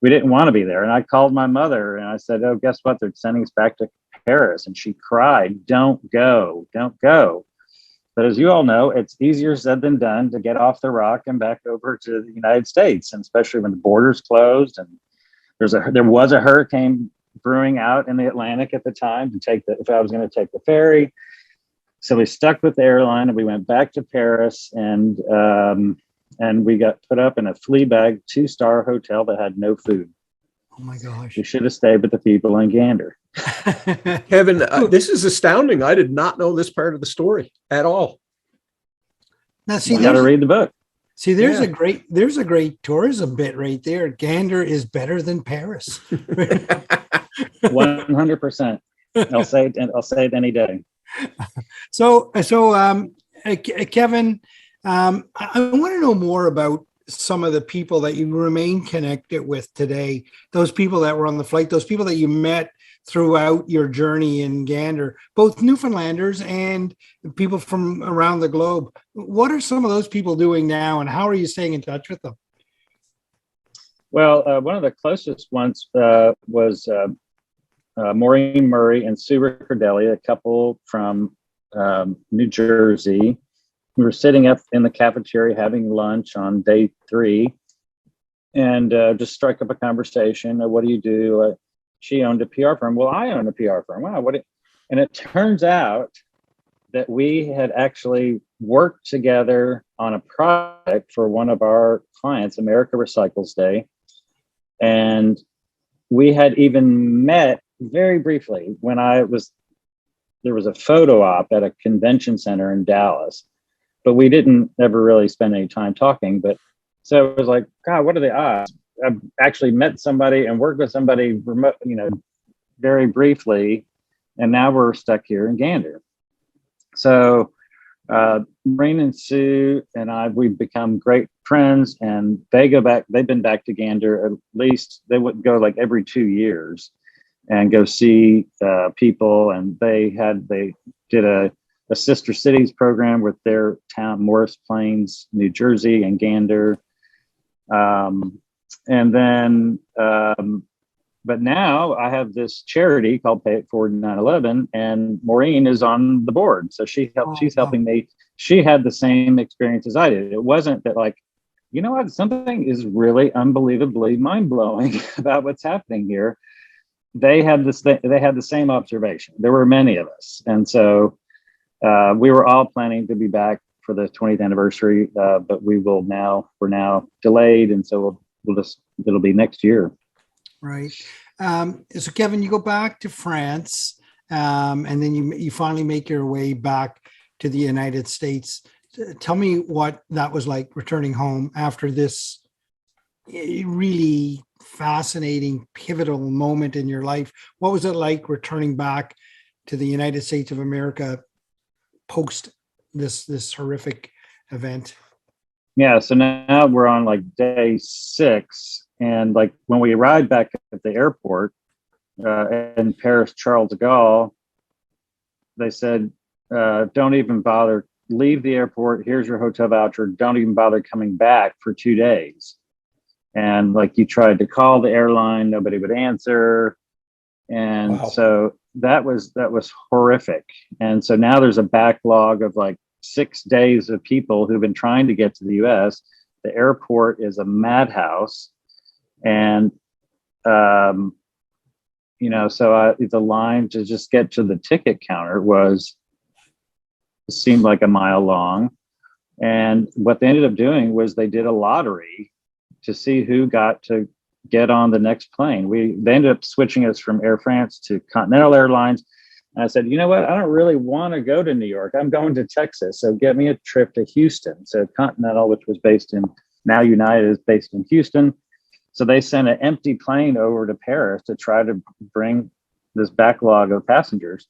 want to be there. And I called my mother and I said, oh, guess what? They're sending us back to Paris. And she cried, don't go. But as you all know, it's easier said than done to get off the rock and back over to the United States, and especially when the borders closed and there was a hurricane brewing out in the Atlantic at the time if I was going to take the ferry. So we stuck with the airline and we went back to Paris, and we got put up in a flea bag 2-star hotel that had no food. Oh my gosh. We should have stayed with the people in Gander. Kevin, this is astounding. I did not know this part of the story at all. Now, see, You got to read the book. See, there's a great tourism bit right there. Gander is better than Paris. 100%. I'll say it any day. So, Kevin, I want to know more about some of the people that you remain connected with today. Those people that were on the flight, those people that you met throughout your journey in Gander, both Newfoundlanders and people from around the globe. What are some of those people doing now, and how are you staying in touch with them? Well, one of the closest ones was Maureen Murray and Sue Riccardelli, a couple from New Jersey. We were sitting up in the cafeteria having lunch on day 3, and just struck up a conversation. What do you do? She owned a PR firm. Well, I own a PR firm. Wow, and it turns out that we had actually worked together on a project for one of our clients, America Recycles Day. And we had even met very briefly when there was a photo op at a convention center in Dallas, but we didn't ever really spend any time talking. But so it was like, God, what are the odds? I've actually met somebody and worked with somebody remote, very briefly, and now we're stuck here in Gander. So Maureen and Sue and we've become great friends, and they've been back to Gander, at least they would go like every 2 years and go see people. And they did a Sister Cities program with their town, Morris Plains, New Jersey, and Gander. And then, but now I have this charity called Pay It Forward 9/11, and Maureen is on the board. So she's helping me. She had the same experience as I did. It wasn't that like, you know what, something is really unbelievably mind blowing about what's happening here. They had the same observation. There were many of us. And so we were all planning to be back for the 20th anniversary, but we're now delayed. And so it'll be next year. Right. So Kevin, you go back to France, and then you finally make your way back to the United States. Tell me what that was like returning home after this really fascinating, pivotal moment in your life. What was it like returning back to the United States of America post this horrific event? Yeah, so now we're on like day 6, and like when we arrived back at the airport in Paris, Charles de Gaulle, they said, don't even bother, leave the airport, here's your hotel voucher, don't even bother coming back for 2 days. And like you tried to call the airline, nobody would answer. And Wow. so that was horrific. And so now there's a backlog of like 6 days of people who've been trying to get to the US. The airport is a madhouse. And so the line to just get to the ticket counter seemed like a mile long. And what they ended up doing was they did a lottery to see who got to get on the next plane. They ended up switching us from Air France to Continental Airlines. And I said, you know what? I don't really want to go to New York. I'm going to Texas. So get me a trip to Houston. So Continental, which was now United, is based in Houston. So they sent an empty plane over to Paris to try to bring this backlog of passengers.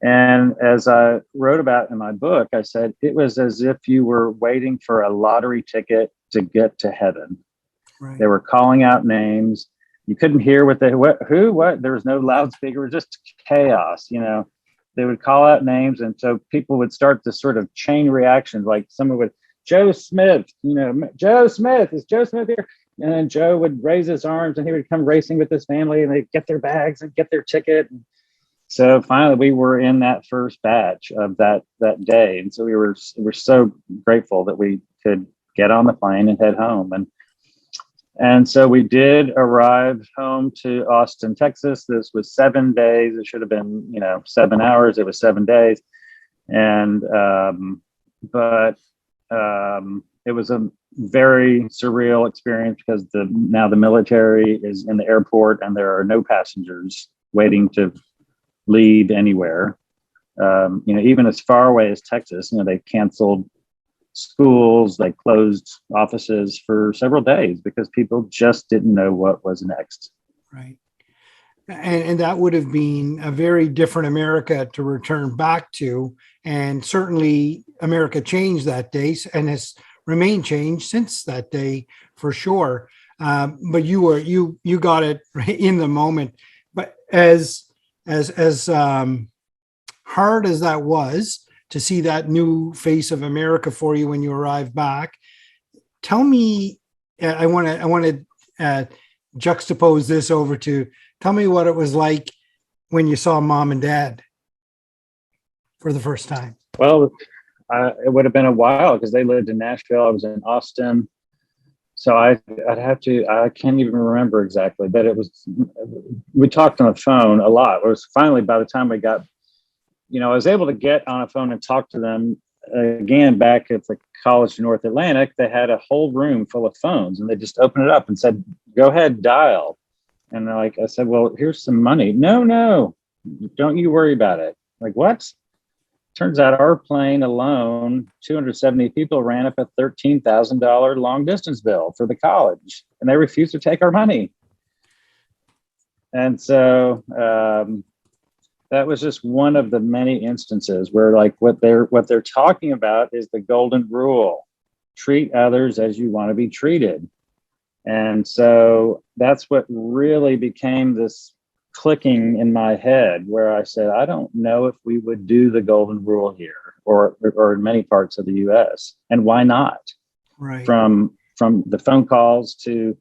And as I wrote about in my book, I said, it was as if you were waiting for a lottery ticket to get to heaven. Right. They were calling out names. You couldn't hear what. There was no loudspeaker. It was just chaos. They would call out names. And so people would start this sort of chain reaction. Like someone would, Joe Smith, Joe Smith, is Joe Smith here? And then Joe would raise his arms and he would come racing with his family and they'd get their bags and get their ticket. So finally we were in that first batch of that day. And so we were so grateful that we could get on the plane and head home. And so we did arrive home to Austin, Texas. This was 7 days. It should have been, 7 hours. It was 7 days. And, it was a very surreal experience because now the military is in the airport and there are no passengers waiting to leave anywhere. Even as far away as Texas, they canceled schools, they closed offices for several days because people just didn't know what was next. Right. And that would have been a very different America to return back to. And certainly America changed that day and has remained changed since that day for sure. But you got it right in the moment. But as hard as that was to see that new face of America for you when you arrived back, tell me, I want to juxtapose this over to, tell me what it was like when you saw mom and dad for the first time. Well, it would have been a while because they lived in Nashville. I was in Austin. So I can't even remember exactly, but we talked on the phone a lot. It was finally, by the time we got, I was able to get on a phone and talk to them again back at the College of North Atlantic. They had a whole room full of phones and they just opened it up and said, go ahead, dial. And I said, well, here's some money. No, don't you worry about it. Like, what? Turns out our plane alone, 270 people, ran up a $13,000 long distance bill for the college, and they refused to take our money. And so that was just one of the many instances where, like, what they're talking about is the golden rule: treat others as you want to be treated. And so that's what really became this clicking in my head where I said, I don't know if we would do the golden rule here or in many parts of the US. And why not? Right. From the phone calls to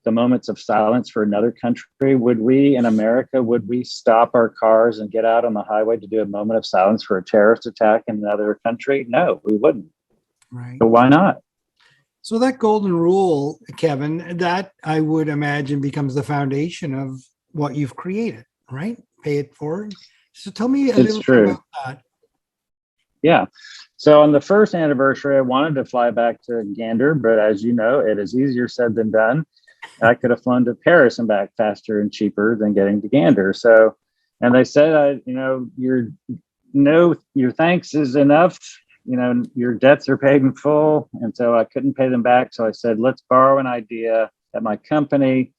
the moments of silence for another country, would we in America, stop our cars and get out on the highway to do a moment of silence for a terrorist attack in another country? No, we wouldn't. Right. So why not? So that golden rule, Kevin, that I would imagine becomes the foundation of what you've created, right? Pay it forward. So tell me a little bit about that. Yeah. So on the first anniversary, I wanted to fly back to Gander, but as you know, it is easier said than done. I could have flown to Paris and back faster and cheaper than getting to Gander. So, and they said, your thanks is enough. Your debts are paid in full. And so I couldn't pay them back. So I said, let's borrow an idea at my company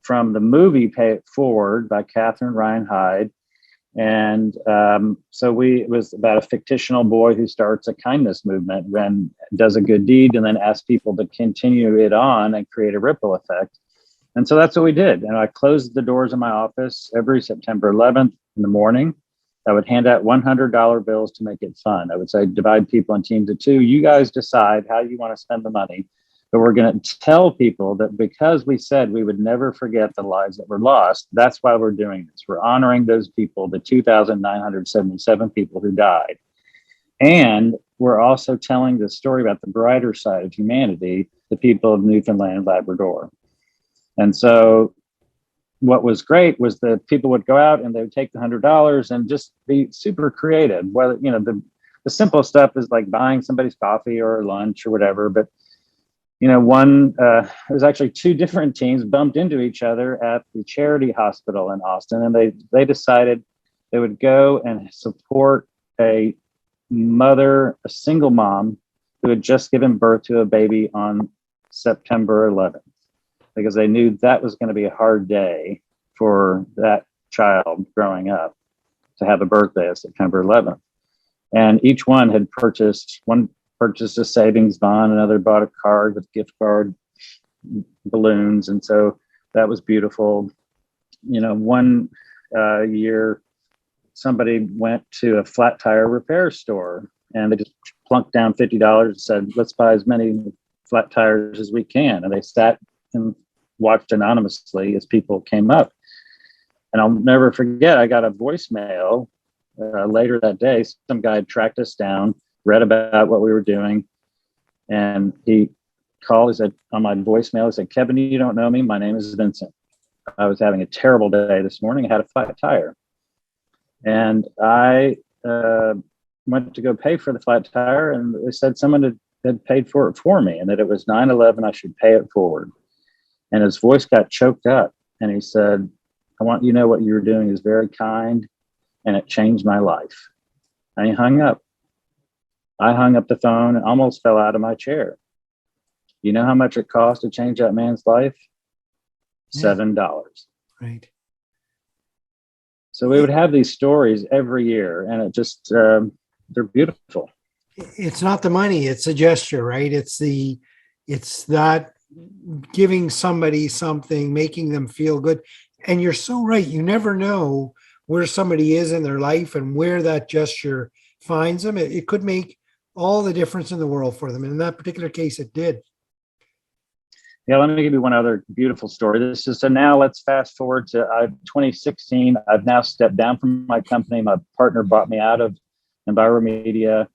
from the movie Pay It Forward by Catherine Ryan Hyde. And it was about a fictional boy who starts a kindness movement and does a good deed and then asks people to continue it on and create a ripple effect. And so that's what we did. And I closed the doors of my office every September 11th in the morning. I would hand out $100 bills to make it fun. I would say, divide people in teams of two. You guys decide how you want to spend the money. But we're going to tell people that because we said we would never forget the lives that were lost, that's why we're doing this. We're honoring those people, the 2,977 people who died. And we're also telling the story about the brighter side of humanity, the people of Newfoundland and Labrador. And so what was great was that people would go out and they would take the $100 and just be super creative. Whether, you know, the simple stuff is like buying somebody's coffee or lunch or whatever. But, you know, it was actually two different teams bumped into each other at the charity hospital in Austin. And they decided they would go and support a single mom who had just given birth to a baby on September 11th, because they knew that was going to be a hard day for that child growing up to have a birthday of September 11th. And each one had purchased a savings bond, another bought a card with gift card balloons. And so that was beautiful. You know, one year, somebody went to a flat tire repair store and they just plunked down $50 and said, let's buy as many flat tires as we can. And they sat and watched anonymously as people came up. And I'll never forget, I got a voicemail later that day. Some guy tracked us down, read about what we were doing. And he called, he said, on my voicemail, he said, Kevin, you don't know me. My name is Vincent. I was having a terrible day this morning. I had a flat tire. And I went to go pay for the flat tire, and they said someone had paid for it for me, and that it was 9/11. I should pay it forward. And his voice got choked up, and he said, I want you to know what you were doing is very kind, and it changed my life. And he hung up. I hung up the phone and almost fell out of my chair. You know how much it cost to change that man's life? $7. Right. So we would have these stories every year, and it just, they're beautiful. It's not the money, it's a gesture, right? It's that giving somebody something, making them feel good. And you're so right. You never know where somebody is in their life and where that gesture finds them. It could make all the difference in the world for them. And in that particular case, it did. Yeah, let me give you one other beautiful story. So now let's fast forward to 2016. I've now stepped down from my company. My partner bought me out of Enviromedia.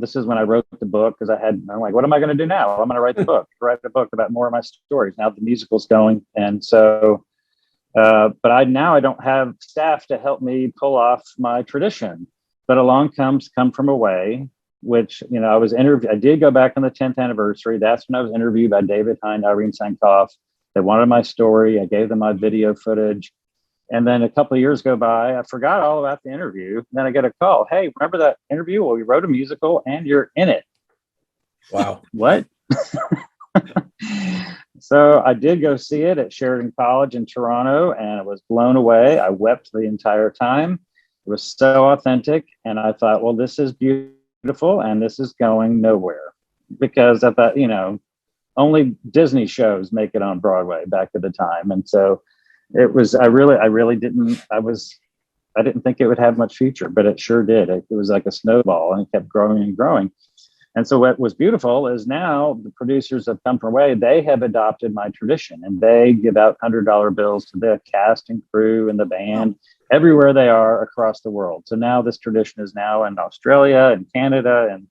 This is when I wrote the book, because I'm like, what am I going to do now? I'm going to write a book about more of my stories. Now the musical's going. And so, but I don't have staff to help me pull off my tradition. But along Come From Away, which, you know, I did go back on the 10th anniversary. That's when I was interviewed by David Hind, Irene Sankoff. They wanted my story. I gave them my video footage. And then a couple of years go by, I forgot all about the interview. And then I get a call. Hey, remember that interview? Well, we wrote a musical and you're in it. Wow. What? So I did go see it at Sheridan College in Toronto, and I was blown away. I wept the entire time. It was so authentic. And I thought, well, this is beautiful and this is going nowhere, because I thought, you know, only Disney shows make it on Broadway back at the time. And so it was, I didn't think it would have much future, but it sure did. It was like a snowball, and it kept growing and growing. And so what was beautiful is now the producers of Come From Away, they have adopted my tradition, and they give out $100 bills to the cast and crew and the band everywhere they are across the world. So now this tradition is now in Australia and Canada and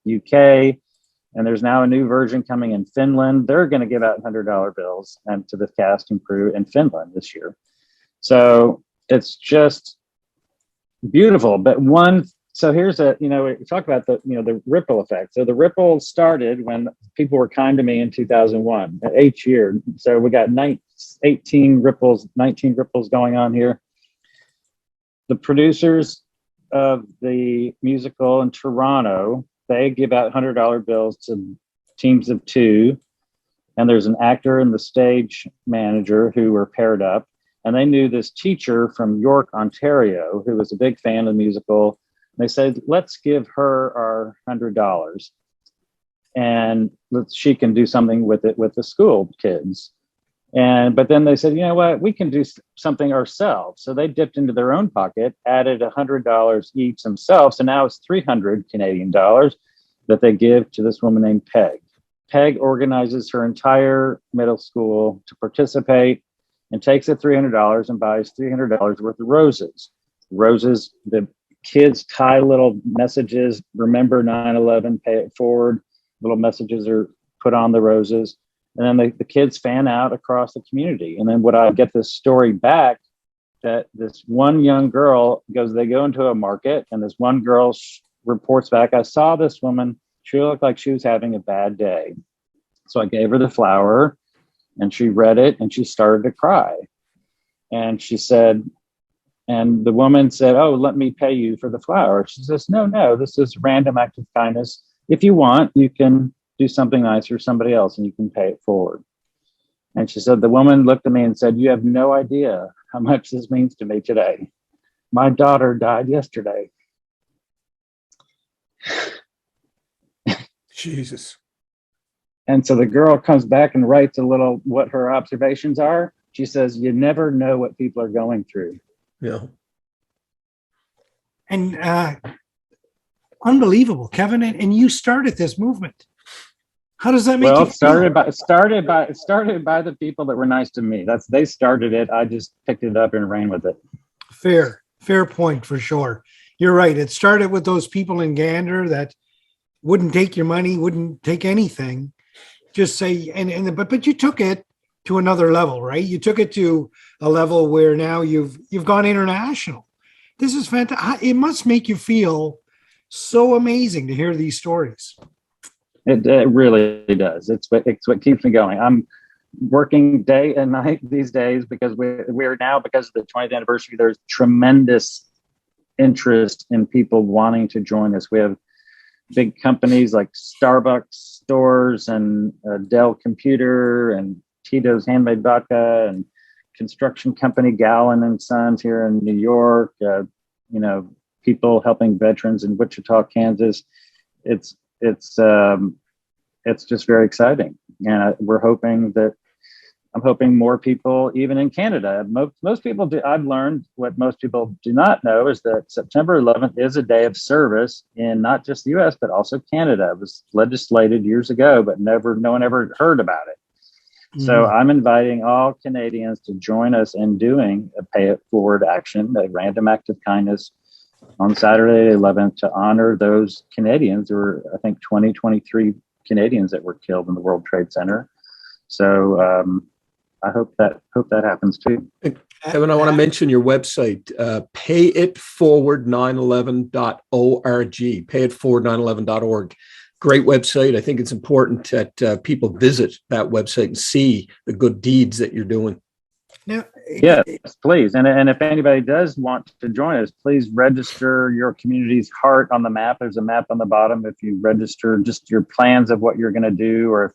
UK. And there's now a new version coming in Finland. They're going to give out $100 bills and to the cast and crew in Finland this year. So it's just beautiful. But so here's we talk about the ripple effect. So the ripple started when people were kind to me in 2001, each year. So we got 19 ripples going on here. The producers of the musical in Toronto, they give out $100 bills to teams of two. And there's an actor and the stage manager who were paired up. And they knew this teacher from York, Ontario, who was a big fan of the musical. They said, let's give her our $100 and she can do something with it with the school kids. But then they said, you know what, we can do something ourselves. So they dipped into their own pocket, added $100 each themselves. So now it's 300 Canadian dollars that they give to this woman named Peg. Peg organizes her entire middle school to participate and takes the $300 and buys $300 worth of roses. Roses, the kids tie little messages, remember 9/11, pay it forward. Little messages are put on the roses. And then the kids fan out across the community. And then I get this story back that this one young girl they go into a market, and this one girl reports back, I saw this woman, she looked like she was having a bad day. So I gave her the flower, and she read it, and she started to cry. And she said, and the woman said, oh, let me pay you for the flower. She says, no, this is random act of kindness. If you want, you can do something nice for somebody else and you can pay it forward. And she said, the woman looked at me and said, you have no idea how much this means to me today. My daughter died yesterday. Jesus. And so the girl comes back and writes a little what her observations are. She says, you never know what people are going through. Yeah. And unbelievable, Kevin. And you started this movement. How does that make you feel? It started by the people that were nice to me. They started it. I just picked it up and ran with it. Fair point for sure. You're right. It started with those people in Gander that wouldn't take your money, wouldn't take anything. Just say, but you took it to another level, right? You took it to a level where now you've gone international. This is fantastic. It must make you feel so amazing to hear these stories. It really does. It's what keeps me going. I'm working day and night these days because we're now, because of the 20th anniversary, there's tremendous interest in people wanting to join us. We have big companies like Starbucks stores and Dell Computer and Tito's Handmade Vodka and construction company Gowan and Sons here in New York. People helping veterans in Wichita, Kansas. It's just very exciting, and I'm hoping more people, even in Canada. Most people do. I've learned what most people do not know is that September 11th is a day of service in not just the U.S. but also Canada. It was legislated years ago, but no one ever heard about it. Mm-hmm. So I'm inviting all Canadians to join us in doing a pay it forward action, a random act of kindness, on Saturday the 11th to honor those Canadians. There were, I think, 23 Canadians that were killed in the World Trade Center. So I hope that happens too. Kevin, I want to mention your website, payitforward911.org, payitforward911.org. Great website. I think it's important that people visit that website and see the good deeds that you're doing. Now, yes, please. And if anybody does want to join us, please register your community's heart on the map. There's a map on the bottom. If you register just your plans of what you're going to do, or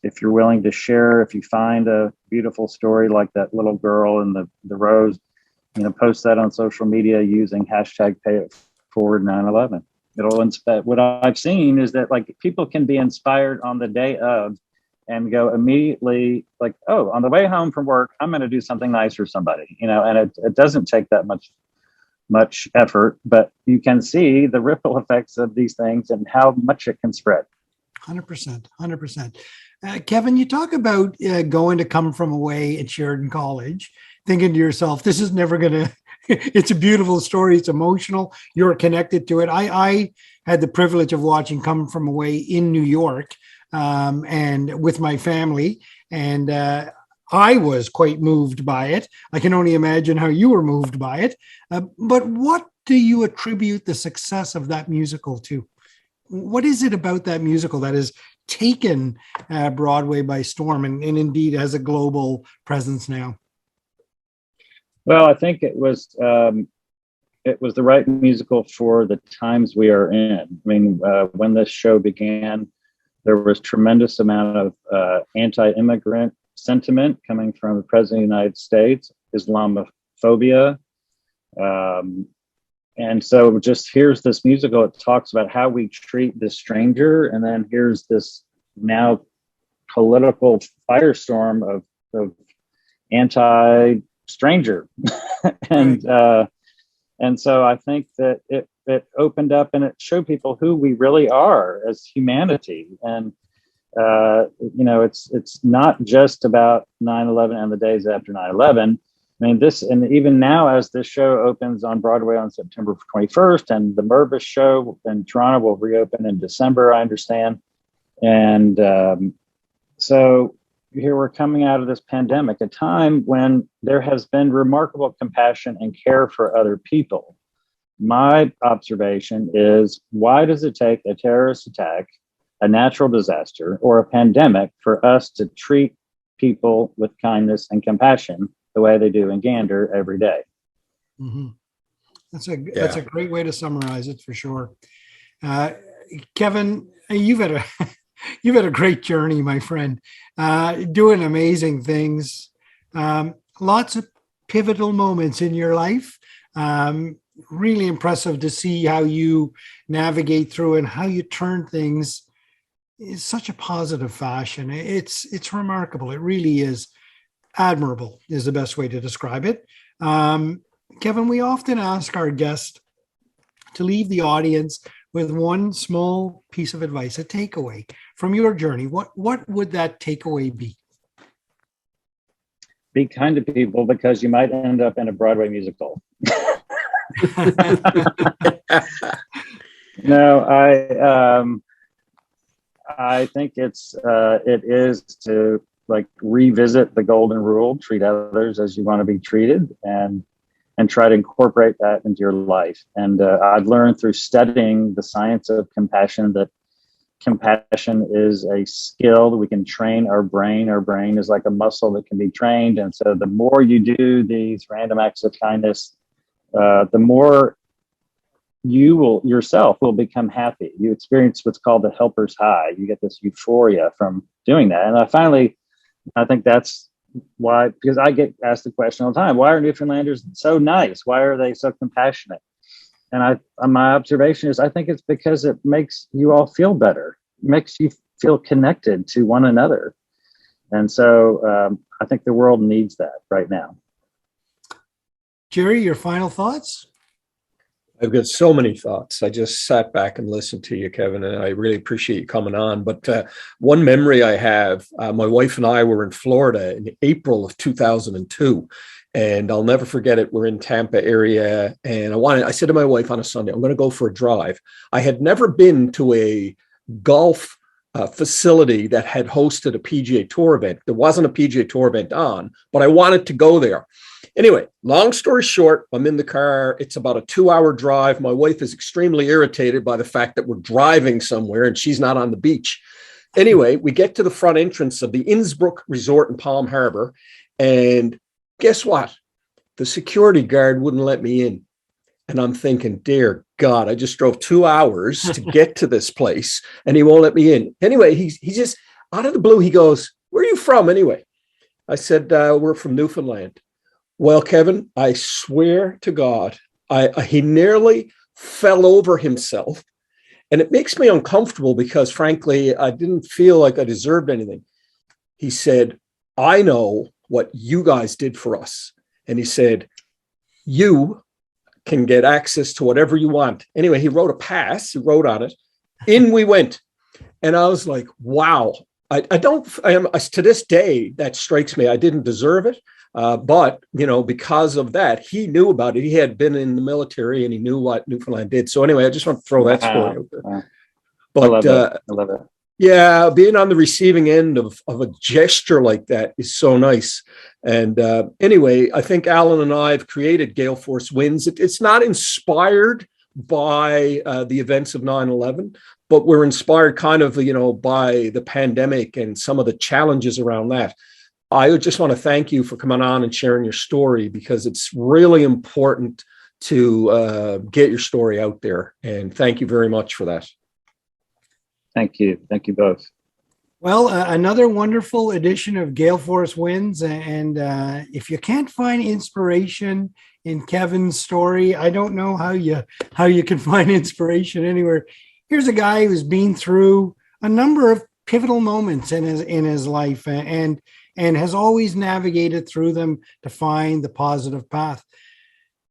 if you're willing to share, if you find a beautiful story like that little girl in the rose, post that on social media using hashtag #PayItForward911. It'll inspire. What I've seen is that people can be inspired on the day of and go immediately on the way home from work, I'm going to do something nice for somebody, and it doesn't take that much effort, but you can see the ripple effects of these things and how much it can spread. 100%. Kevin, you talk about going to Come From Away at Sheridan College, thinking to yourself, this is never going to, it's a beautiful story. It's emotional. You're connected to it. I had the privilege of watching Come From Away in New York and with my family. And I was quite moved by it. I can only imagine how you were moved by it. But what do you attribute the success of that musical to? What is it about that musical that has taken Broadway by storm and indeed has a global presence now? Well, I think it was the right musical for the times we are in. I mean, when this show began, there was tremendous amount of anti-immigrant sentiment coming from the President of the United States, Islamophobia. And so just here's this musical. It talks about how we treat the stranger. And then here's this now political firestorm of anti-stranger. And so I think that it opened up and it showed people who we really are as humanity. And it's not just about 9/11 and the days after 9/11. I mean, this, and even now, as this show opens on Broadway on September 21st, and the Mervis show in Toronto will reopen in December, I understand. And so here we're coming out of this pandemic, a time when there has been remarkable compassion and care for other people. My observation is, why does it take a terrorist attack, a natural disaster, or a pandemic for us to treat people with kindness and compassion the way they do in Gander every day? Mm-hmm. That's a great way to summarize it, for sure. Kevin, you've had a great journey, my friend, doing amazing things. Lots of pivotal moments in your life. Really impressive to see how you navigate through and how you turn things in such a positive fashion. It's remarkable. It really is. Admirable is the best way to describe it. Kevin, we often ask our guests to leave the audience with one small piece of advice, a takeaway from your journey. What would that takeaway be? Be kind to people, because you might end up in a Broadway musical. No, I think it is to revisit the golden rule: treat others as you want to be treated, and try to incorporate that into your life. And I've learned through studying the science of compassion that compassion is a skill that we can train our brain. Our brain is like a muscle that can be trained. And so the more you do these random acts of kindness, the more you yourself will become happy. You experience what's called the helper's high. You get this euphoria from doing that. And I think that's why, because I get asked the question all the time, why are Newfoundlanders so nice? Why are they so compassionate? And my observation is, I think it's because it makes you all feel better. It makes you feel connected to one another. And so I think the world needs that right now. Jerry, your final thoughts? I've got so many thoughts. I just sat back and listened to you, Kevin, and I really appreciate you coming on. But one memory I have, my wife and I were in Florida in April of 2002, and I'll never forget it. We're in Tampa area, and I said to my wife on a Sunday, I'm going to go for a drive. I had never been to a golf facility that had hosted a PGA Tour event. There wasn't a PGA Tour event on, but I wanted to go there. Anyway, long story short, I'm in the car. It's about a 2-hour drive. My wife is extremely irritated by the fact that we're driving somewhere and she's not on the beach. Anyway, we get to the front entrance of the Innsbruck Resort in Palm Harbor. And guess what? The security guard wouldn't let me in. And I'm thinking, dear God, I just drove 2 hours to get to this place and he won't let me in. Anyway, he just, out of the blue, he goes, where are you from anyway? I said, we're from Newfoundland. Well, Kevin, I swear to God, he nearly fell over himself. And it makes me uncomfortable because, frankly, I didn't feel like I deserved anything. He said, I know what you guys did for us. And he said, you can get access to whatever you want. Anyway, he wrote a pass. He wrote on it. In we went. And I was like, wow. To this day, that strikes me. I didn't deserve it. But, because of that, he knew about it. He had been in the military and he knew what Newfoundland did. So anyway, I just want to throw that story out there. Wow. But I love it. Yeah, being on the receiving end of a gesture like that is so nice. And anyway, I think Alan and I have created Gale Force Winds. It's not inspired by the events of 9/11, but we're inspired kind of, by the pandemic and some of the challenges around that. I just want to thank you for coming on and sharing your story, because it's really important to get your story out there. And thank you very much for that. Thank you. Thank you both. Well, another wonderful edition of Gale Force Winds. And if you can't find inspiration in Kevin's story, I don't know how you can find inspiration anywhere. Here's a guy who's been through a number of pivotal moments in his life and has always navigated through them to find the positive path.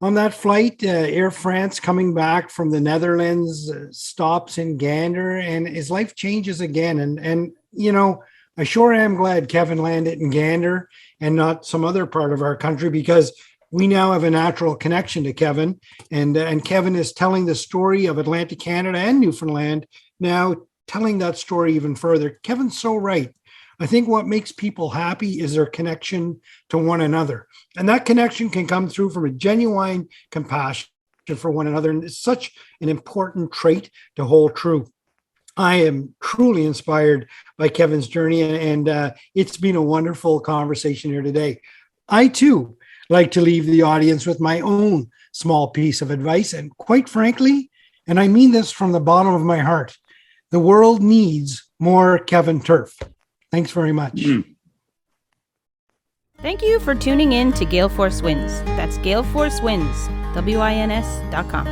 On that flight, Air France, coming back from the Netherlands, stops in Gander, and his life changes again. And I sure am glad Kevin landed in Gander and not some other part of our country, because we now have a natural connection to Kevin, and Kevin is telling the story of Atlantic Canada and Newfoundland, now telling that story even further. Kevin's so right. I think what makes people happy is their connection to one another. And that connection can come through from a genuine compassion for one another. And it's such an important trait to hold true. I am truly inspired by Kevin's journey, and it's been a wonderful conversation here today. I too like to leave the audience with my own small piece of advice. And quite frankly, and I mean this from the bottom of my heart, the world needs more Kevin Tuerff. Thanks very much. Thank you for tuning in to Gale Force Winds. That's Gale Force Winds, WINS.com.